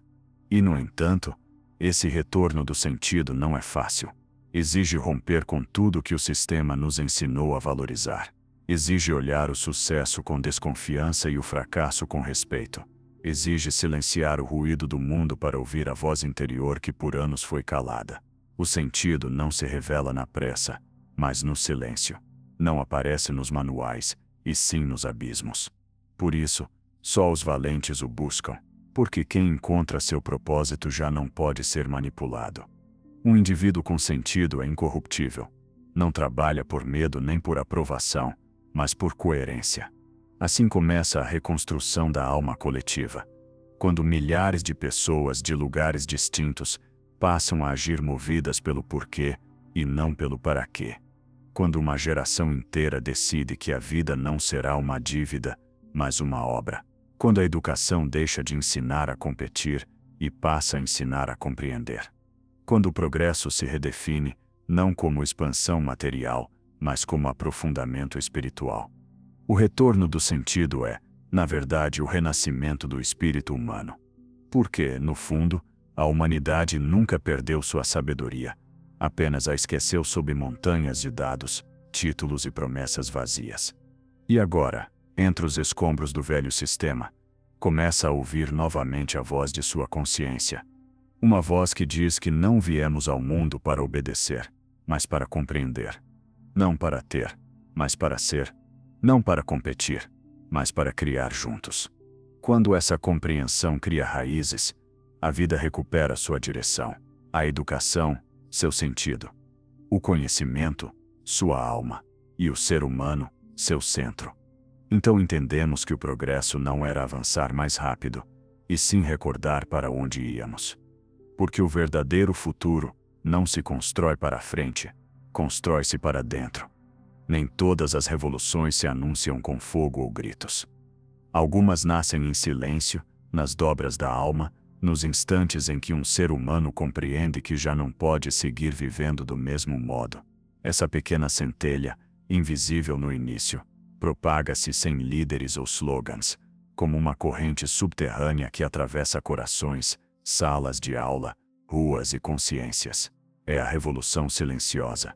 E, no entanto, esse retorno do sentido não é fácil. Exige romper com tudo que o sistema nos ensinou a valorizar. Exige olhar o sucesso com desconfiança e o fracasso com respeito. Exige silenciar o ruído do mundo para ouvir a voz interior que por anos foi calada. O sentido não se revela na pressa, mas no silêncio. Não aparece nos manuais, e sim nos abismos. Por isso, só os valentes o buscam, porque quem encontra seu propósito já não pode ser manipulado. Um indivíduo com sentido é incorruptível. Não trabalha por medo nem por aprovação, mas por coerência. Assim começa a reconstrução da alma coletiva. Quando milhares de pessoas de lugares distintos passam a agir movidas pelo porquê e não pelo para quê. Quando uma geração inteira decide que a vida não será uma dívida, mas uma obra. Quando a educação deixa de ensinar a competir e passa a ensinar a compreender. Quando o progresso se redefine, não como expansão material, mas como aprofundamento espiritual. O retorno do sentido é, na verdade, o renascimento do espírito humano. Porque, no fundo, a humanidade nunca perdeu sua sabedoria, apenas a esqueceu sob montanhas de dados, títulos e promessas vazias. E agora, entre os escombros do velho sistema, começa a ouvir novamente a voz de sua consciência. Uma voz que diz que não viemos ao mundo para obedecer, mas para compreender. Não para ter, mas para ser. Não para competir, mas para criar juntos. Quando essa compreensão cria raízes, a vida recupera sua direção, a educação, seu sentido, o conhecimento, sua alma, e o ser humano, seu centro. Então entendemos que o progresso não era avançar mais rápido, e sim recordar para onde íamos. Porque o verdadeiro futuro não se constrói para a frente, constrói-se para dentro. Nem todas as revoluções se anunciam com fogo ou gritos. Algumas nascem em silêncio, nas dobras da alma, nos instantes em que um ser humano compreende que já não pode seguir vivendo do mesmo modo. Essa pequena centelha, invisível no início, propaga-se sem líderes ou slogans, como uma corrente subterrânea que atravessa corações, salas de aula, ruas e consciências. É a revolução silenciosa.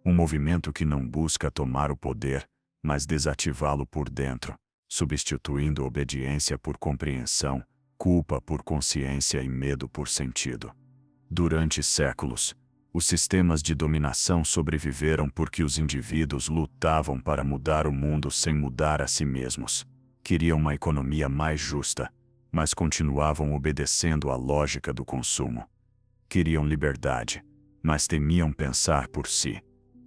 Um movimento que não busca tomar o poder, mas desativá-lo por dentro, substituindo obediência por compreensão, culpa por consciência e medo por sentido. Durante séculos, os sistemas de dominação sobreviveram porque os indivíduos lutavam para mudar o mundo sem mudar a si mesmos. Queriam uma economia mais justa, mas continuavam obedecendo à lógica do consumo. Queriam liberdade, mas temiam pensar por si.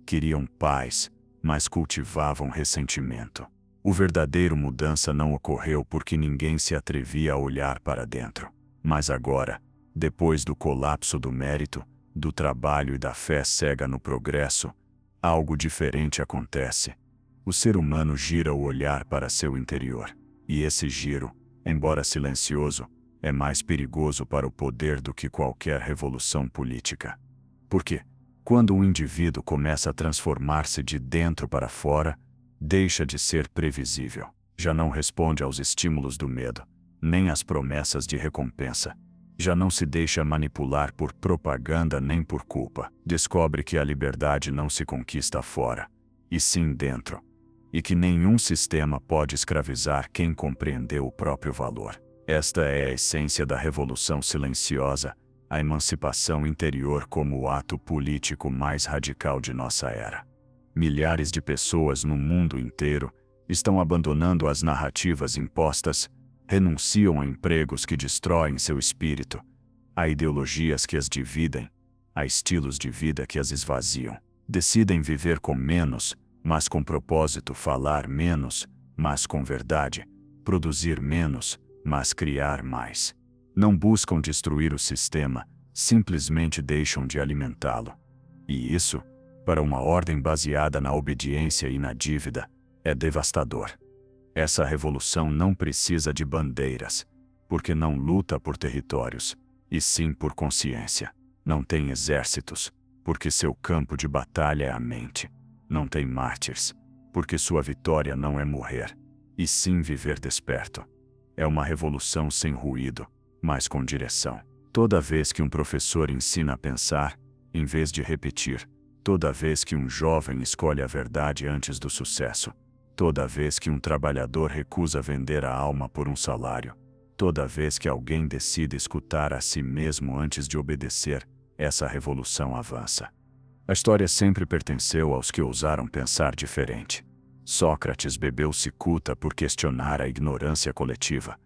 Queriam paz, mas cultivavam ressentimento. O verdadeiro mudança não ocorreu porque ninguém se atrevia a olhar para dentro. Mas agora, depois do colapso do mérito, do trabalho e da fé cega no progresso, algo diferente acontece. O ser humano gira o olhar para seu interior. E esse giro, embora silencioso, é mais perigoso para o poder do que qualquer revolução política. Porque, quando um indivíduo começa a transformar-se de dentro para fora, deixa de ser previsível. Já não responde aos estímulos do medo, nem às promessas de recompensa. Já não se deixa manipular por propaganda nem por culpa. Descobre que a liberdade não se conquista fora, e sim dentro. E que nenhum sistema pode escravizar quem compreendeu o próprio valor. Esta é a essência da revolução silenciosa, a emancipação interior como o ato político mais radical de nossa era. Milhares de pessoas no mundo inteiro estão abandonando as narrativas impostas, renunciam a empregos que destroem seu espírito, a ideologias que as dividem, a estilos de vida que as esvaziam. Decidem viver com menos, mas com propósito, falar menos, mas com verdade, produzir menos, mas criar mais. Não buscam destruir o sistema, simplesmente deixam de alimentá-lo. E isso, para uma ordem baseada na obediência e na dívida, é devastador. Essa revolução não precisa de bandeiras, porque não luta por territórios, e sim por consciência. Não tem exércitos, porque seu campo de batalha é a mente. Não tem mártires, porque sua vitória não é morrer, e sim viver desperto. É uma revolução sem ruído, mas com direção. Toda vez que um professor ensina a pensar, em vez de repetir, toda vez que um jovem escolhe a verdade antes do sucesso, toda vez que um trabalhador recusa vender a alma por um salário, toda vez que alguém decide escutar a si mesmo antes de obedecer, essa revolução avança. A história sempre pertenceu aos que ousaram pensar diferente. Sócrates bebeu cicuta por questionar a ignorância coletiva.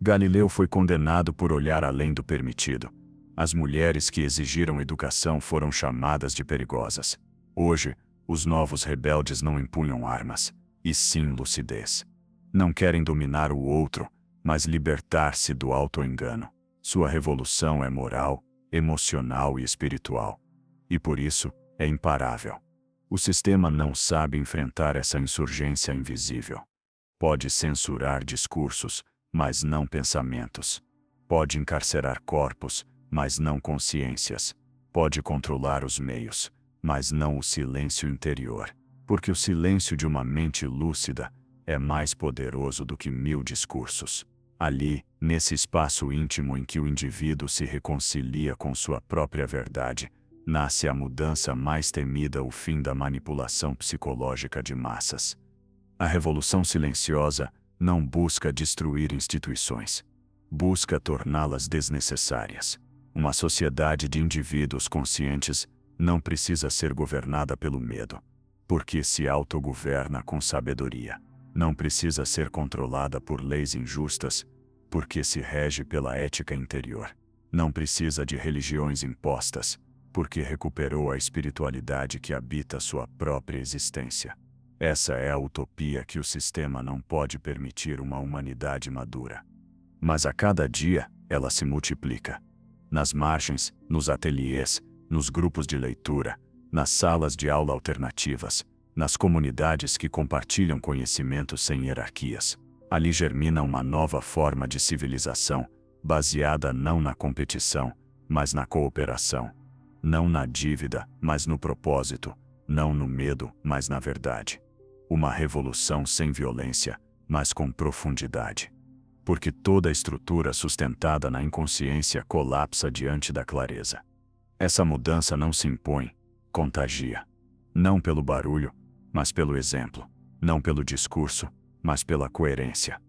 Galileu foi condenado por olhar além do permitido. As mulheres que exigiram educação foram chamadas de perigosas. Hoje, os novos rebeldes não empunham armas, e sim lucidez. Não querem dominar o outro, mas libertar-se do auto-engano. Sua revolução é moral, emocional e espiritual. E por isso, é imparável. O sistema não sabe enfrentar essa insurgência invisível. Pode censurar discursos, mas não pensamentos. Pode encarcerar corpos, mas não consciências. Pode controlar os meios, mas não o silêncio interior. Porque o silêncio de uma mente lúcida é mais poderoso do que 1000 discursos. Ali, nesse espaço íntimo em que o indivíduo se reconcilia com sua própria verdade, nasce a mudança mais temida, o fim da manipulação psicológica de massas. A revolução silenciosa não busca destruir instituições. Busca torná-las desnecessárias. Uma sociedade de indivíduos conscientes não precisa ser governada pelo medo, porque se autogoverna com sabedoria. Não precisa ser controlada por leis injustas, porque se rege pela ética interior. Não precisa de religiões impostas, porque recuperou a espiritualidade que habita sua própria existência. Essa é a utopia que o sistema não pode permitir uma humanidade madura. Mas a cada dia, ela se multiplica. Nas margens, nos ateliês, nos grupos de leitura, nas salas de aula alternativas, nas comunidades que compartilham conhecimento sem hierarquias. Ali germina uma nova forma de civilização, baseada não na competição, mas na cooperação. Não na dívida, mas no propósito. Não no medo, mas na verdade. Uma revolução sem violência, mas com profundidade. Porque toda estrutura sustentada na inconsciência colapsa diante da clareza. Essa mudança não se impõe, contagia. Não pelo barulho, mas pelo exemplo. Não pelo discurso, mas pela coerência.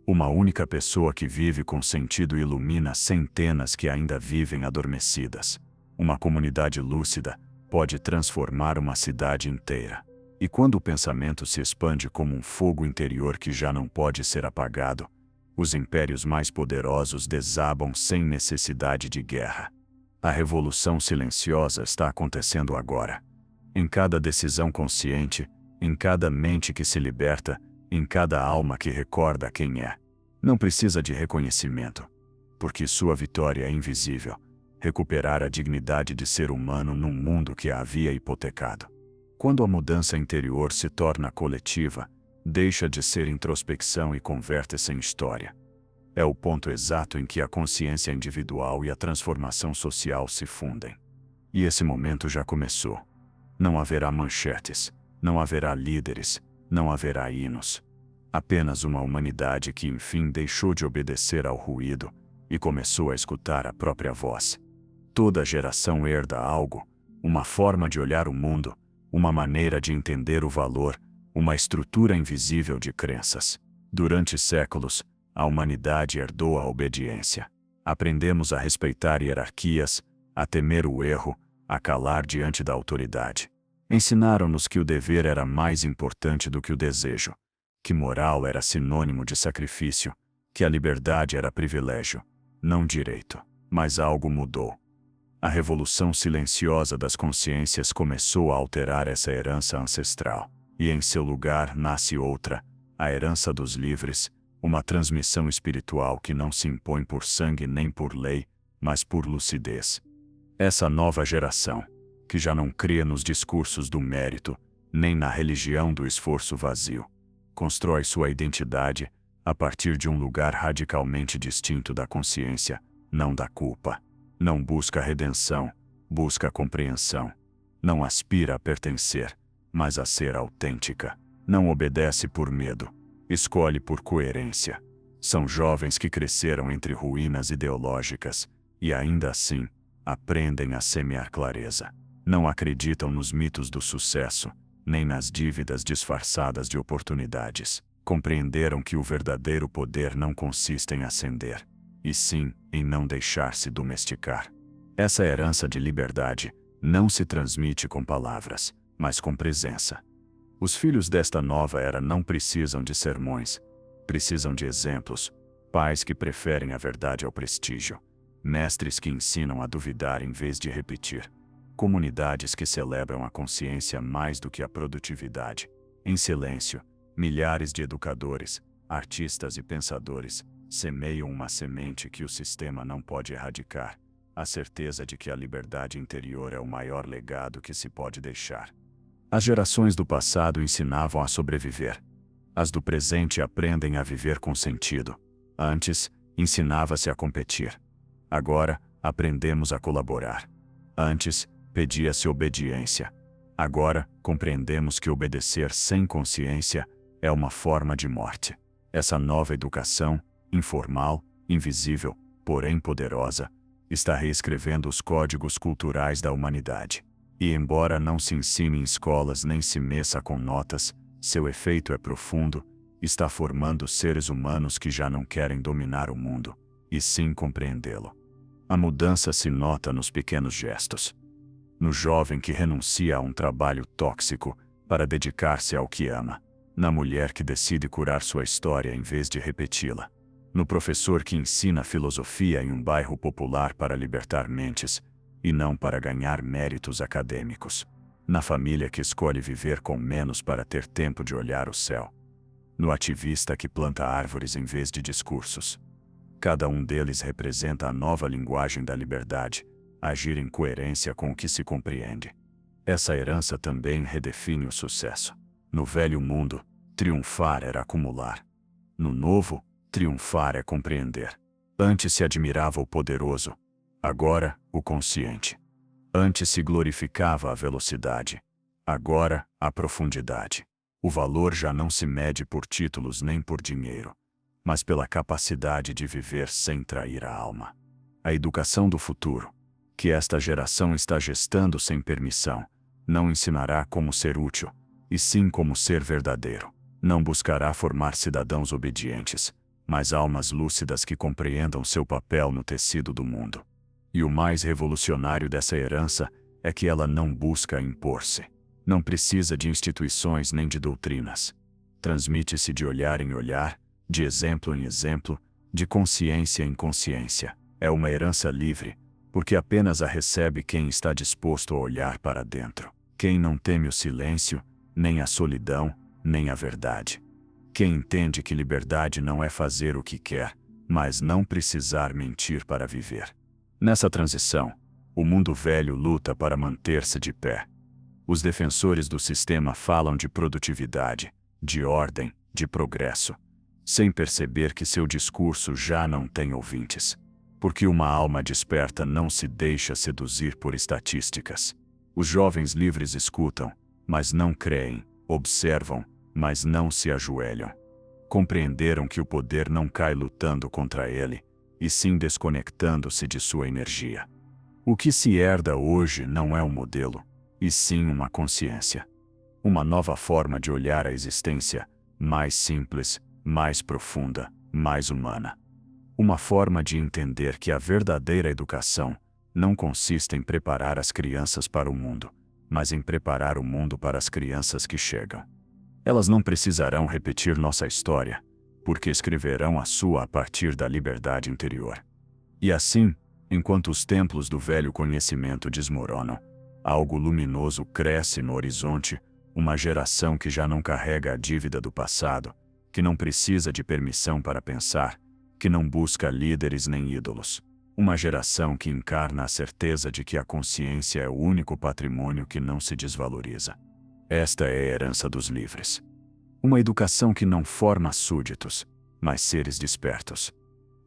Uma única pessoa que vive com sentido ilumina centenas que ainda vivem adormecidas. Uma comunidade lúcida pode transformar uma cidade inteira. E quando o pensamento se expande como um fogo interior que já não pode ser apagado, os impérios mais poderosos desabam sem necessidade de guerra. A revolução silenciosa está acontecendo agora. Em cada decisão consciente, em cada mente que se liberta, em cada alma que recorda quem é. Não precisa de reconhecimento, porque sua vitória é invisível. Recuperar a dignidade de ser humano num mundo que a havia hipotecado. Quando a mudança interior se torna coletiva, deixa de ser introspecção e converte-se em história. É o ponto exato em que a consciência individual e a transformação social se fundem. E esse momento já começou. Não haverá manchetes, não haverá líderes, não haverá hinos. Apenas uma humanidade que enfim deixou de obedecer ao ruído e começou a escutar a própria voz. Toda geração herda algo, uma forma de olhar o mundo, uma maneira de entender o valor, uma estrutura invisível de crenças. Durante séculos, a humanidade herdou a obediência. Aprendemos a respeitar hierarquias, a temer o erro, a calar diante da autoridade. Ensinaram-nos que o dever era mais importante do que o desejo, que moral era sinônimo de sacrifício, que a liberdade era privilégio, não direito. Mas algo mudou. A revolução silenciosa das consciências começou a alterar essa herança ancestral, e em seu lugar nasce outra, a herança dos livres, uma transmissão espiritual que não se impõe por sangue nem por lei, mas por lucidez. Essa nova geração, que já não crê nos discursos do mérito, nem na religião do esforço vazio, constrói sua identidade a partir de um lugar radicalmente distinto da consciência, não da culpa. Não busca redenção, busca compreensão. Não aspira a pertencer, mas a ser autêntica. Não obedece por medo, escolhe por coerência. São jovens que cresceram entre ruínas ideológicas e ainda assim aprendem a semear clareza. Não acreditam nos mitos do sucesso, nem nas dívidas disfarçadas de oportunidades. Compreenderam que o verdadeiro poder não consiste em ascender, e sim em não deixar-se domesticar. Essa herança de liberdade não se transmite com palavras, mas com presença. Os filhos desta nova era não precisam de sermões, precisam de exemplos, pais que preferem a verdade ao prestígio, mestres que ensinam a duvidar em vez de repetir, comunidades que celebram a consciência mais do que a produtividade. Em silêncio, milhares de educadores, artistas e pensadores semeiam uma semente que o sistema não pode erradicar, a certeza de que a liberdade interior é o maior legado que se pode deixar. As gerações do passado ensinavam a sobreviver. As do presente aprendem a viver com sentido. Antes, ensinava-se a competir. Agora, aprendemos a colaborar. Antes, pedia-se obediência. Agora, compreendemos que obedecer sem consciência é uma forma de morte. Essa nova educação, informal, invisível, porém poderosa, está reescrevendo os códigos culturais da humanidade. E embora não se ensine em escolas nem se meça com notas, seu efeito é profundo, está formando seres humanos que já não querem dominar o mundo, e sim compreendê-lo. A mudança se nota nos pequenos gestos. no jovem que renuncia a um trabalho tóxico para dedicar-se ao que ama, na mulher que decide curar sua história em vez de repeti-la, no professor que ensina filosofia em um bairro popular para libertar mentes e não para ganhar méritos acadêmicos, na família que escolhe viver com menos para ter tempo de olhar o céu, no ativista que planta árvores em vez de discursos. Cada um deles representa a nova linguagem da liberdade, agir em coerência com o que se compreende. Essa herança também redefine o sucesso. No velho mundo, triunfar era acumular. No novo, triunfar é compreender. Antes se admirava o poderoso, agora, o consciente. Antes se glorificava a velocidade, agora, a profundidade. O valor já não se mede por títulos nem por dinheiro, mas pela capacidade de viver sem trair a alma. A educação do futuro, que esta geração está gestando sem permissão, não ensinará como ser útil, e sim como ser verdadeiro. Não buscará formar cidadãos obedientes, mas almas lúcidas que compreendam seu papel no tecido do mundo. E o mais revolucionário dessa herança é que ela não busca impor-se. Não precisa de instituições nem de doutrinas. Transmite-se de olhar em olhar, de exemplo em exemplo, de consciência em consciência. É uma herança livre, porque apenas a recebe quem está disposto a olhar para dentro. Quem não teme o silêncio, nem a solidão, nem a verdade. Quem entende que liberdade não é fazer o que quer, mas não precisar mentir para viver. Nessa transição, o mundo velho luta para manter-se de pé. Os defensores do sistema falam de produtividade, de ordem, de progresso, sem perceber que seu discurso já não tem ouvintes. Porque uma alma desperta não se deixa seduzir por estatísticas. Os jovens livres escutam, mas não creem, observam, mas não se ajoelham. Compreenderam que o poder não cai lutando contra ele, e sim desconectando-se de sua energia. O que se herda hoje não é um modelo, e sim uma consciência. Uma nova forma de olhar a existência, mais simples, mais profunda, mais humana. Uma forma de entender que a verdadeira educação não consiste em preparar as crianças para o mundo, mas em preparar o mundo para as crianças que chegam. Elas não precisarão repetir nossa história, porque escreverão a sua a partir da liberdade interior. E assim, enquanto os templos do velho conhecimento desmoronam, algo luminoso cresce no horizonte, uma geração que já não carrega a dívida do passado, que não precisa de permissão para pensar, que não busca líderes nem ídolos. Uma geração que encarna a certeza de que a consciência é o único patrimônio que não se desvaloriza. Esta é a herança dos livres. Uma educação que não forma súditos, mas seres despertos.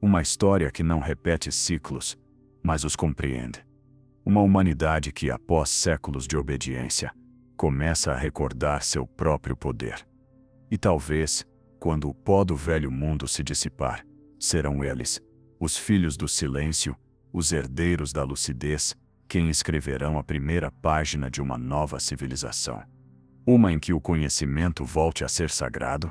Uma história que não repete ciclos, mas os compreende. Uma humanidade que, após séculos de obediência, começa a recordar seu próprio poder. E talvez, quando o pó do velho mundo se dissipar, serão eles, os filhos do silêncio, os herdeiros da lucidez, quem escreverão a primeira página de uma nova civilização. Uma em que o conhecimento volte a ser sagrado,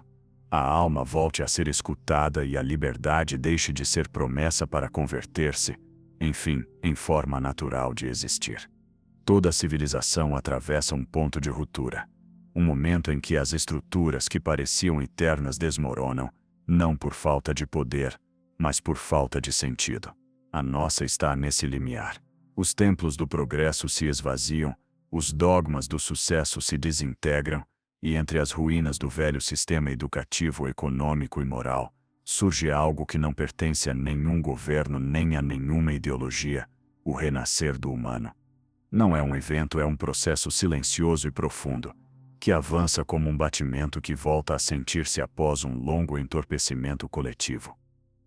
a alma volte a ser escutada e a liberdade deixe de ser promessa para converter-se, enfim, em forma natural de existir. Toda civilização atravessa um ponto de ruptura, um momento em que as estruturas que pareciam eternas desmoronam, não por falta de poder, mas por falta de sentido. A nossa está nesse limiar. Os templos do progresso se esvaziam, os dogmas do sucesso se desintegram, e entre as ruínas do velho sistema educativo, econômico e moral, surge algo que não pertence a nenhum governo nem a nenhuma ideologia: o renascer do humano. Não é um evento, é um processo silencioso e profundo, que avança como um batimento que volta a sentir-se após um longo entorpecimento coletivo.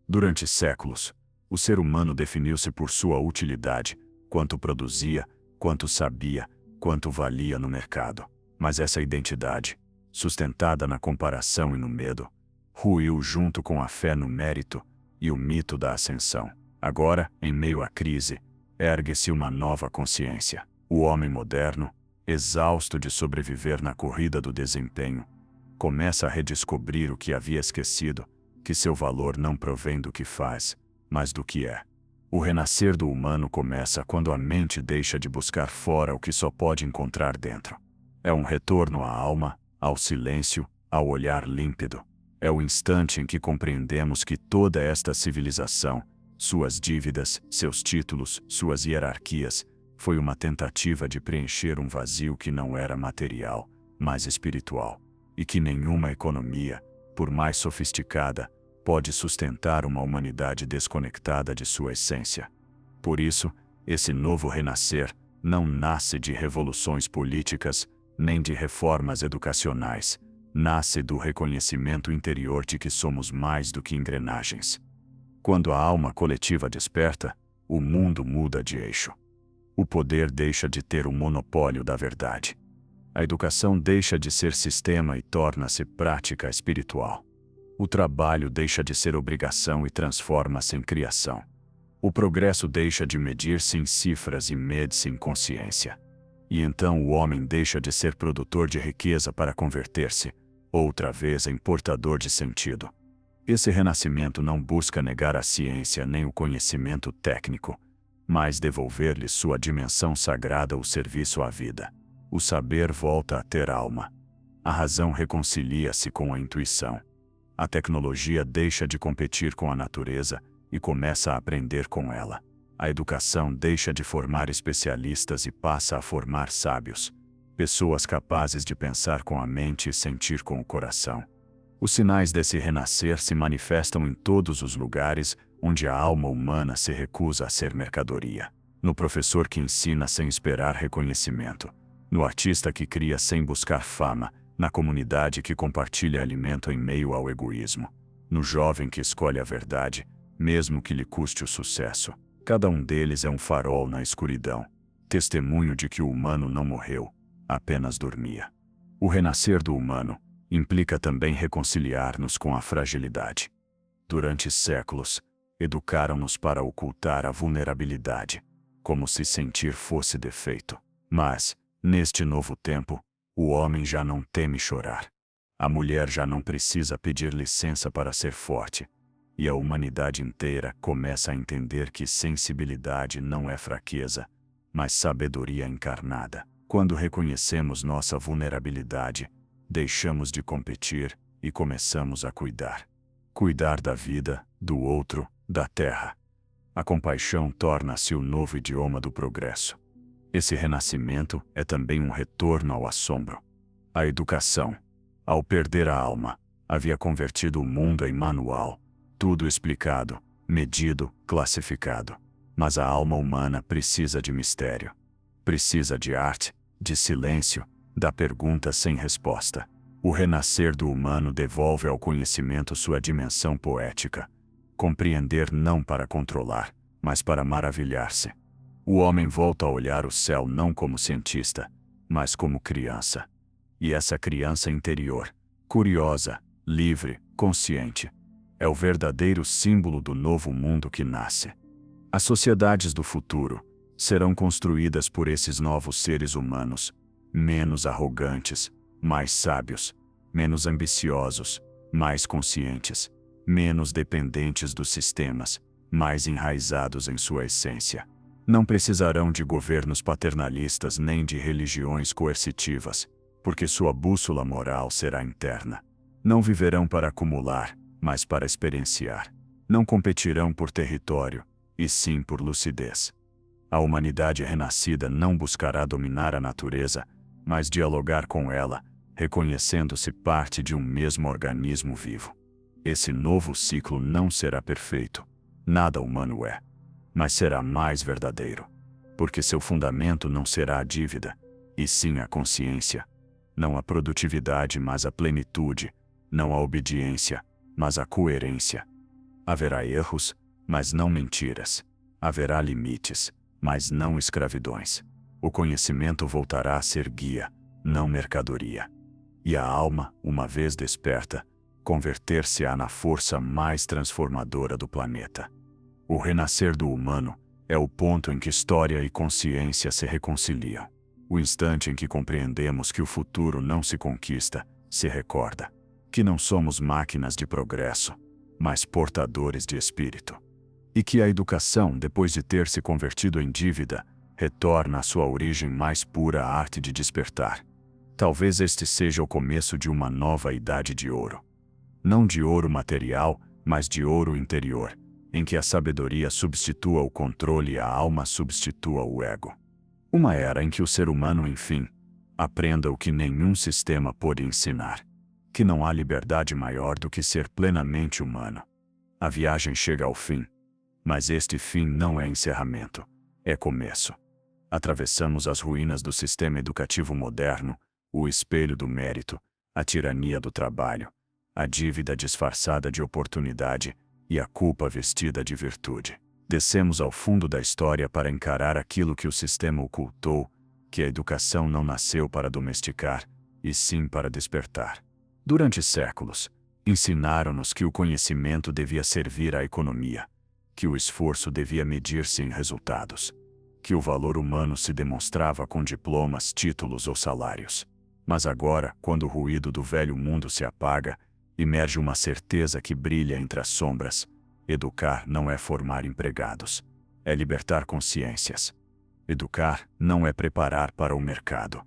Durante séculos, o ser humano definiu-se por sua utilidade, quanto produzia, quanto sabia, quanto valia no mercado. Mas essa identidade, sustentada na comparação e no medo, ruiu junto com a fé no mérito e o mito da ascensão. Agora, em meio à crise, ergue-se uma nova consciência. O homem moderno, exausto de sobreviver na corrida do desempenho, começa a redescobrir o que havia esquecido, que seu valor não provém do que faz, mas do que é. O renascer do humano começa quando a mente deixa de buscar fora o que só pode encontrar dentro. É um retorno à alma, ao silêncio, ao olhar límpido. É o instante em que compreendemos que toda esta civilização, suas dívidas, seus títulos, suas hierarquias, foi uma tentativa de preencher um vazio que não era material, mas espiritual, e que nenhuma economia, por mais sofisticada, pode sustentar uma humanidade desconectada de sua essência. Por isso, esse novo renascer não nasce de revoluções políticas, nem de reformas educacionais, nasce do reconhecimento interior de que somos mais do que engrenagens. Quando a alma coletiva desperta, o mundo muda de eixo. O poder deixa de ter o monopólio da verdade. A educação deixa de ser sistema e torna-se prática espiritual. O trabalho deixa de ser obrigação e transforma-se em criação. O progresso deixa de medir-se em cifras e mede-se em consciência. E então o homem deixa de ser produtor de riqueza para converter-se, outra vez, em portador de sentido. Esse renascimento não busca negar a ciência nem o conhecimento técnico, mas devolver-lhe sua dimensão sagrada, o serviço à vida. O saber volta a ter alma. A razão reconcilia-se com a intuição. A tecnologia deixa de competir com a natureza e começa a aprender com ela. A educação deixa de formar especialistas e passa a formar sábios, pessoas capazes de pensar com a mente e sentir com o coração. Os sinais desse renascer se manifestam em todos os lugares onde a alma humana se recusa a ser mercadoria. No professor que ensina sem esperar reconhecimento, no artista que cria sem buscar fama, na comunidade que compartilha alimento em meio ao egoísmo, no jovem que escolhe a verdade, mesmo que lhe custe o sucesso. Cada um deles é um farol na escuridão, testemunho de que o humano não morreu, apenas dormia. O renascer do humano implica também reconciliar-nos com a fragilidade. Durante séculos, educaram-nos para ocultar a vulnerabilidade, como se sentir fosse defeito. Mas, neste novo tempo, o homem já não teme chorar. A mulher já não precisa pedir licença para ser forte. E a humanidade inteira começa a entender que sensibilidade não é fraqueza, mas sabedoria encarnada. Quando reconhecemos nossa vulnerabilidade, deixamos de competir e começamos a cuidar. Cuidar da vida, do outro, da terra. A compaixão torna-se o novo idioma do progresso. Esse renascimento é também um retorno ao assombro. A educação, ao perder a alma, havia convertido o mundo em manual, tudo explicado, medido, classificado. Mas a alma humana precisa de mistério. Precisa de arte, de silêncio, da pergunta sem resposta. O renascer do humano devolve ao conhecimento sua dimensão poética. Compreender não para controlar, mas para maravilhar-se. O homem volta a olhar o céu não como cientista, mas como criança. E essa criança interior, curiosa, livre, consciente, é o verdadeiro símbolo do novo mundo que nasce. As sociedades do futuro serão construídas por esses novos seres humanos, menos arrogantes, mais sábios, menos ambiciosos, mais conscientes, menos dependentes dos sistemas, mais enraizados em sua essência. Não precisarão de governos paternalistas nem de religiões coercitivas, porque sua bússola moral será interna. Não viverão para acumular, mas para experienciar. Não competirão por território, e sim por lucidez. A humanidade renascida não buscará dominar a natureza, mas dialogar com ela, reconhecendo-se parte de um mesmo organismo vivo. Esse novo ciclo não será perfeito, nada humano é, mas será mais verdadeiro, porque seu fundamento não será a dívida, e sim a consciência. Não a produtividade, mas a plenitude, não a obediência, mas a coerência. Haverá erros, mas não mentiras. Haverá limites, mas não escravidões. O conhecimento voltará a ser guia, não mercadoria. E a alma, uma vez desperta, converter-se-á na força mais transformadora do planeta. O renascer do humano é o ponto em que história e consciência se reconciliam. O instante em que compreendemos que o futuro não se conquista, se recorda. Que não somos máquinas de progresso, mas portadores de espírito. E que a educação, depois de ter se convertido em dívida, retorna à sua origem mais pura, a arte de despertar. Talvez este seja o começo de uma nova idade de ouro. Não de ouro material, mas de ouro interior, em que a sabedoria substitua o controle e a alma substitua o ego. Uma era em que o ser humano, enfim, aprenda o que nenhum sistema pôde ensinar: que não há liberdade maior do que ser plenamente humano. A viagem chega ao fim, mas este fim não é encerramento, é começo. Atravessamos as ruínas do sistema educativo moderno, o espelho do mérito, a tirania do trabalho, a dívida disfarçada de oportunidade e a culpa vestida de virtude. Descemos ao fundo da história para encarar aquilo que o sistema ocultou, que a educação não nasceu para domesticar, e sim para despertar. Durante séculos, ensinaram-nos que o conhecimento devia servir à economia, que o esforço devia medir-se em resultados, que o valor humano se demonstrava com diplomas, títulos ou salários. Mas agora, quando o ruído do velho mundo se apaga, emerge uma certeza que brilha entre as sombras: educar não é formar empregados, é libertar consciências. Educar não é preparar para o mercado,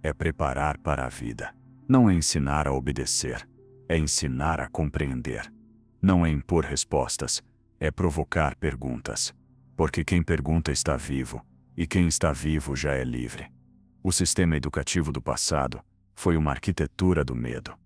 é preparar para a vida. Não é ensinar a obedecer, é ensinar a compreender. Não é impor respostas, é provocar perguntas. Porque quem pergunta está vivo, e quem está vivo já é livre. O sistema educativo do passado foi uma arquitetura do medo.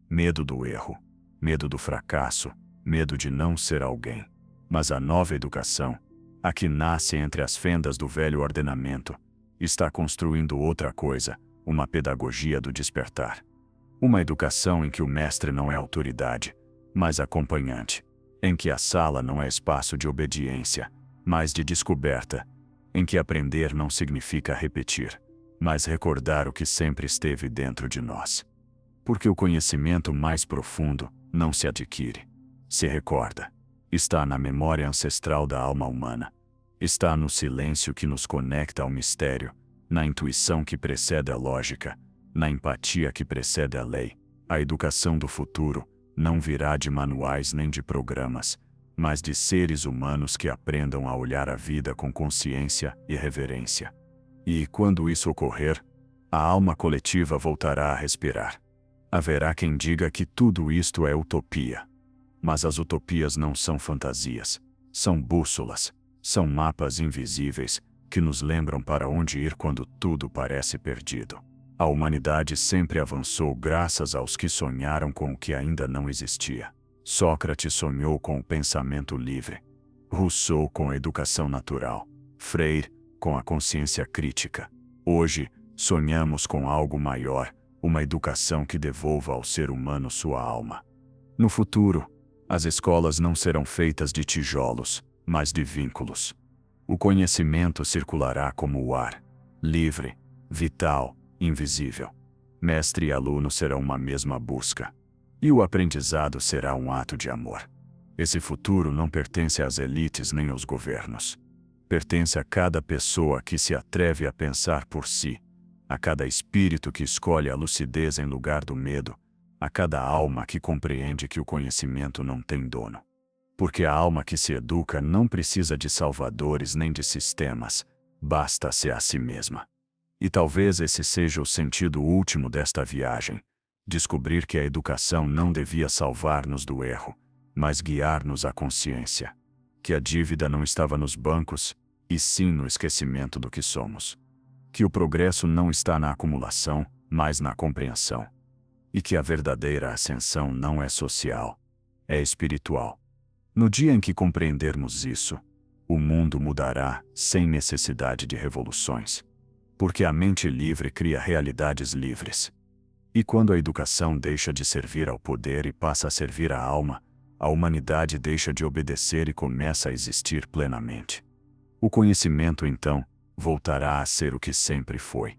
Medo do erro, medo do fracasso, medo de não ser alguém. Mas a nova educação, a que nasce entre as fendas do velho ordenamento, está construindo outra coisa, uma pedagogia do despertar. Uma educação em que o mestre não é autoridade, mas acompanhante. Em que a sala não é espaço de obediência, mas de descoberta. Em que aprender não significa repetir, mas recordar o que sempre esteve dentro de nós. Porque o conhecimento mais profundo não se adquire, se recorda. Está na memória ancestral da alma humana. Está no silêncio que nos conecta ao mistério, na intuição que precede a lógica, na empatia que precede a lei. A educação do futuro não virá de manuais nem de programas, mas de seres humanos que aprendam a olhar a vida com consciência e reverência. E, quando isso ocorrer, a alma coletiva voltará a respirar. Haverá quem diga que tudo isto é utopia. Mas as utopias não são fantasias, são bússolas, são mapas invisíveis que nos lembram para onde ir quando tudo parece perdido. A humanidade sempre avançou graças aos que sonharam com o que ainda não existia. Sócrates sonhou com o pensamento livre, Rousseau com a educação natural, Freire com a consciência crítica. Hoje, sonhamos com algo maior, uma educação que devolva ao ser humano sua alma. No futuro, as escolas não serão feitas de tijolos, mas de vínculos. O conhecimento circulará como o ar, livre, vital, invisível. Mestre e aluno serão uma mesma busca. E o aprendizado será um ato de amor. Esse futuro não pertence às elites nem aos governos. Pertence a cada pessoa que se atreve a pensar por si, a cada espírito que escolhe a lucidez em lugar do medo, a cada alma que compreende que o conhecimento não tem dono. Porque a alma que se educa não precisa de salvadores nem de sistemas, basta-se a si mesma. E talvez esse seja o sentido último desta viagem: descobrir que a educação não devia salvar-nos do erro, mas guiar-nos à consciência. Que a dívida não estava nos bancos, e sim no esquecimento do que somos. Que o progresso não está na acumulação, mas na compreensão. E que a verdadeira ascensão não é social, é espiritual. No dia em que compreendermos isso, o mundo mudará sem necessidade de revoluções. Porque a mente livre cria realidades livres. E quando a educação deixa de servir ao poder e passa a servir à alma, a humanidade deixa de obedecer e começa a existir plenamente. O conhecimento, então, voltará a ser o que sempre foi.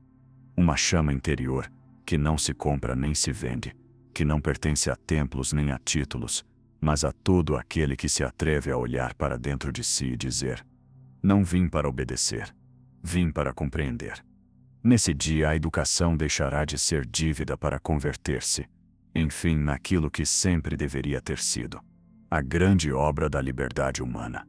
Uma chama interior, que não se compra nem se vende, que não pertence a templos nem a títulos, mas a todo aquele que se atreve a olhar para dentro de si e dizer: não vim para obedecer, vim para compreender. Nesse dia a educação deixará de ser dívida para converter-se, enfim, naquilo que sempre deveria ter sido: a grande obra da liberdade humana.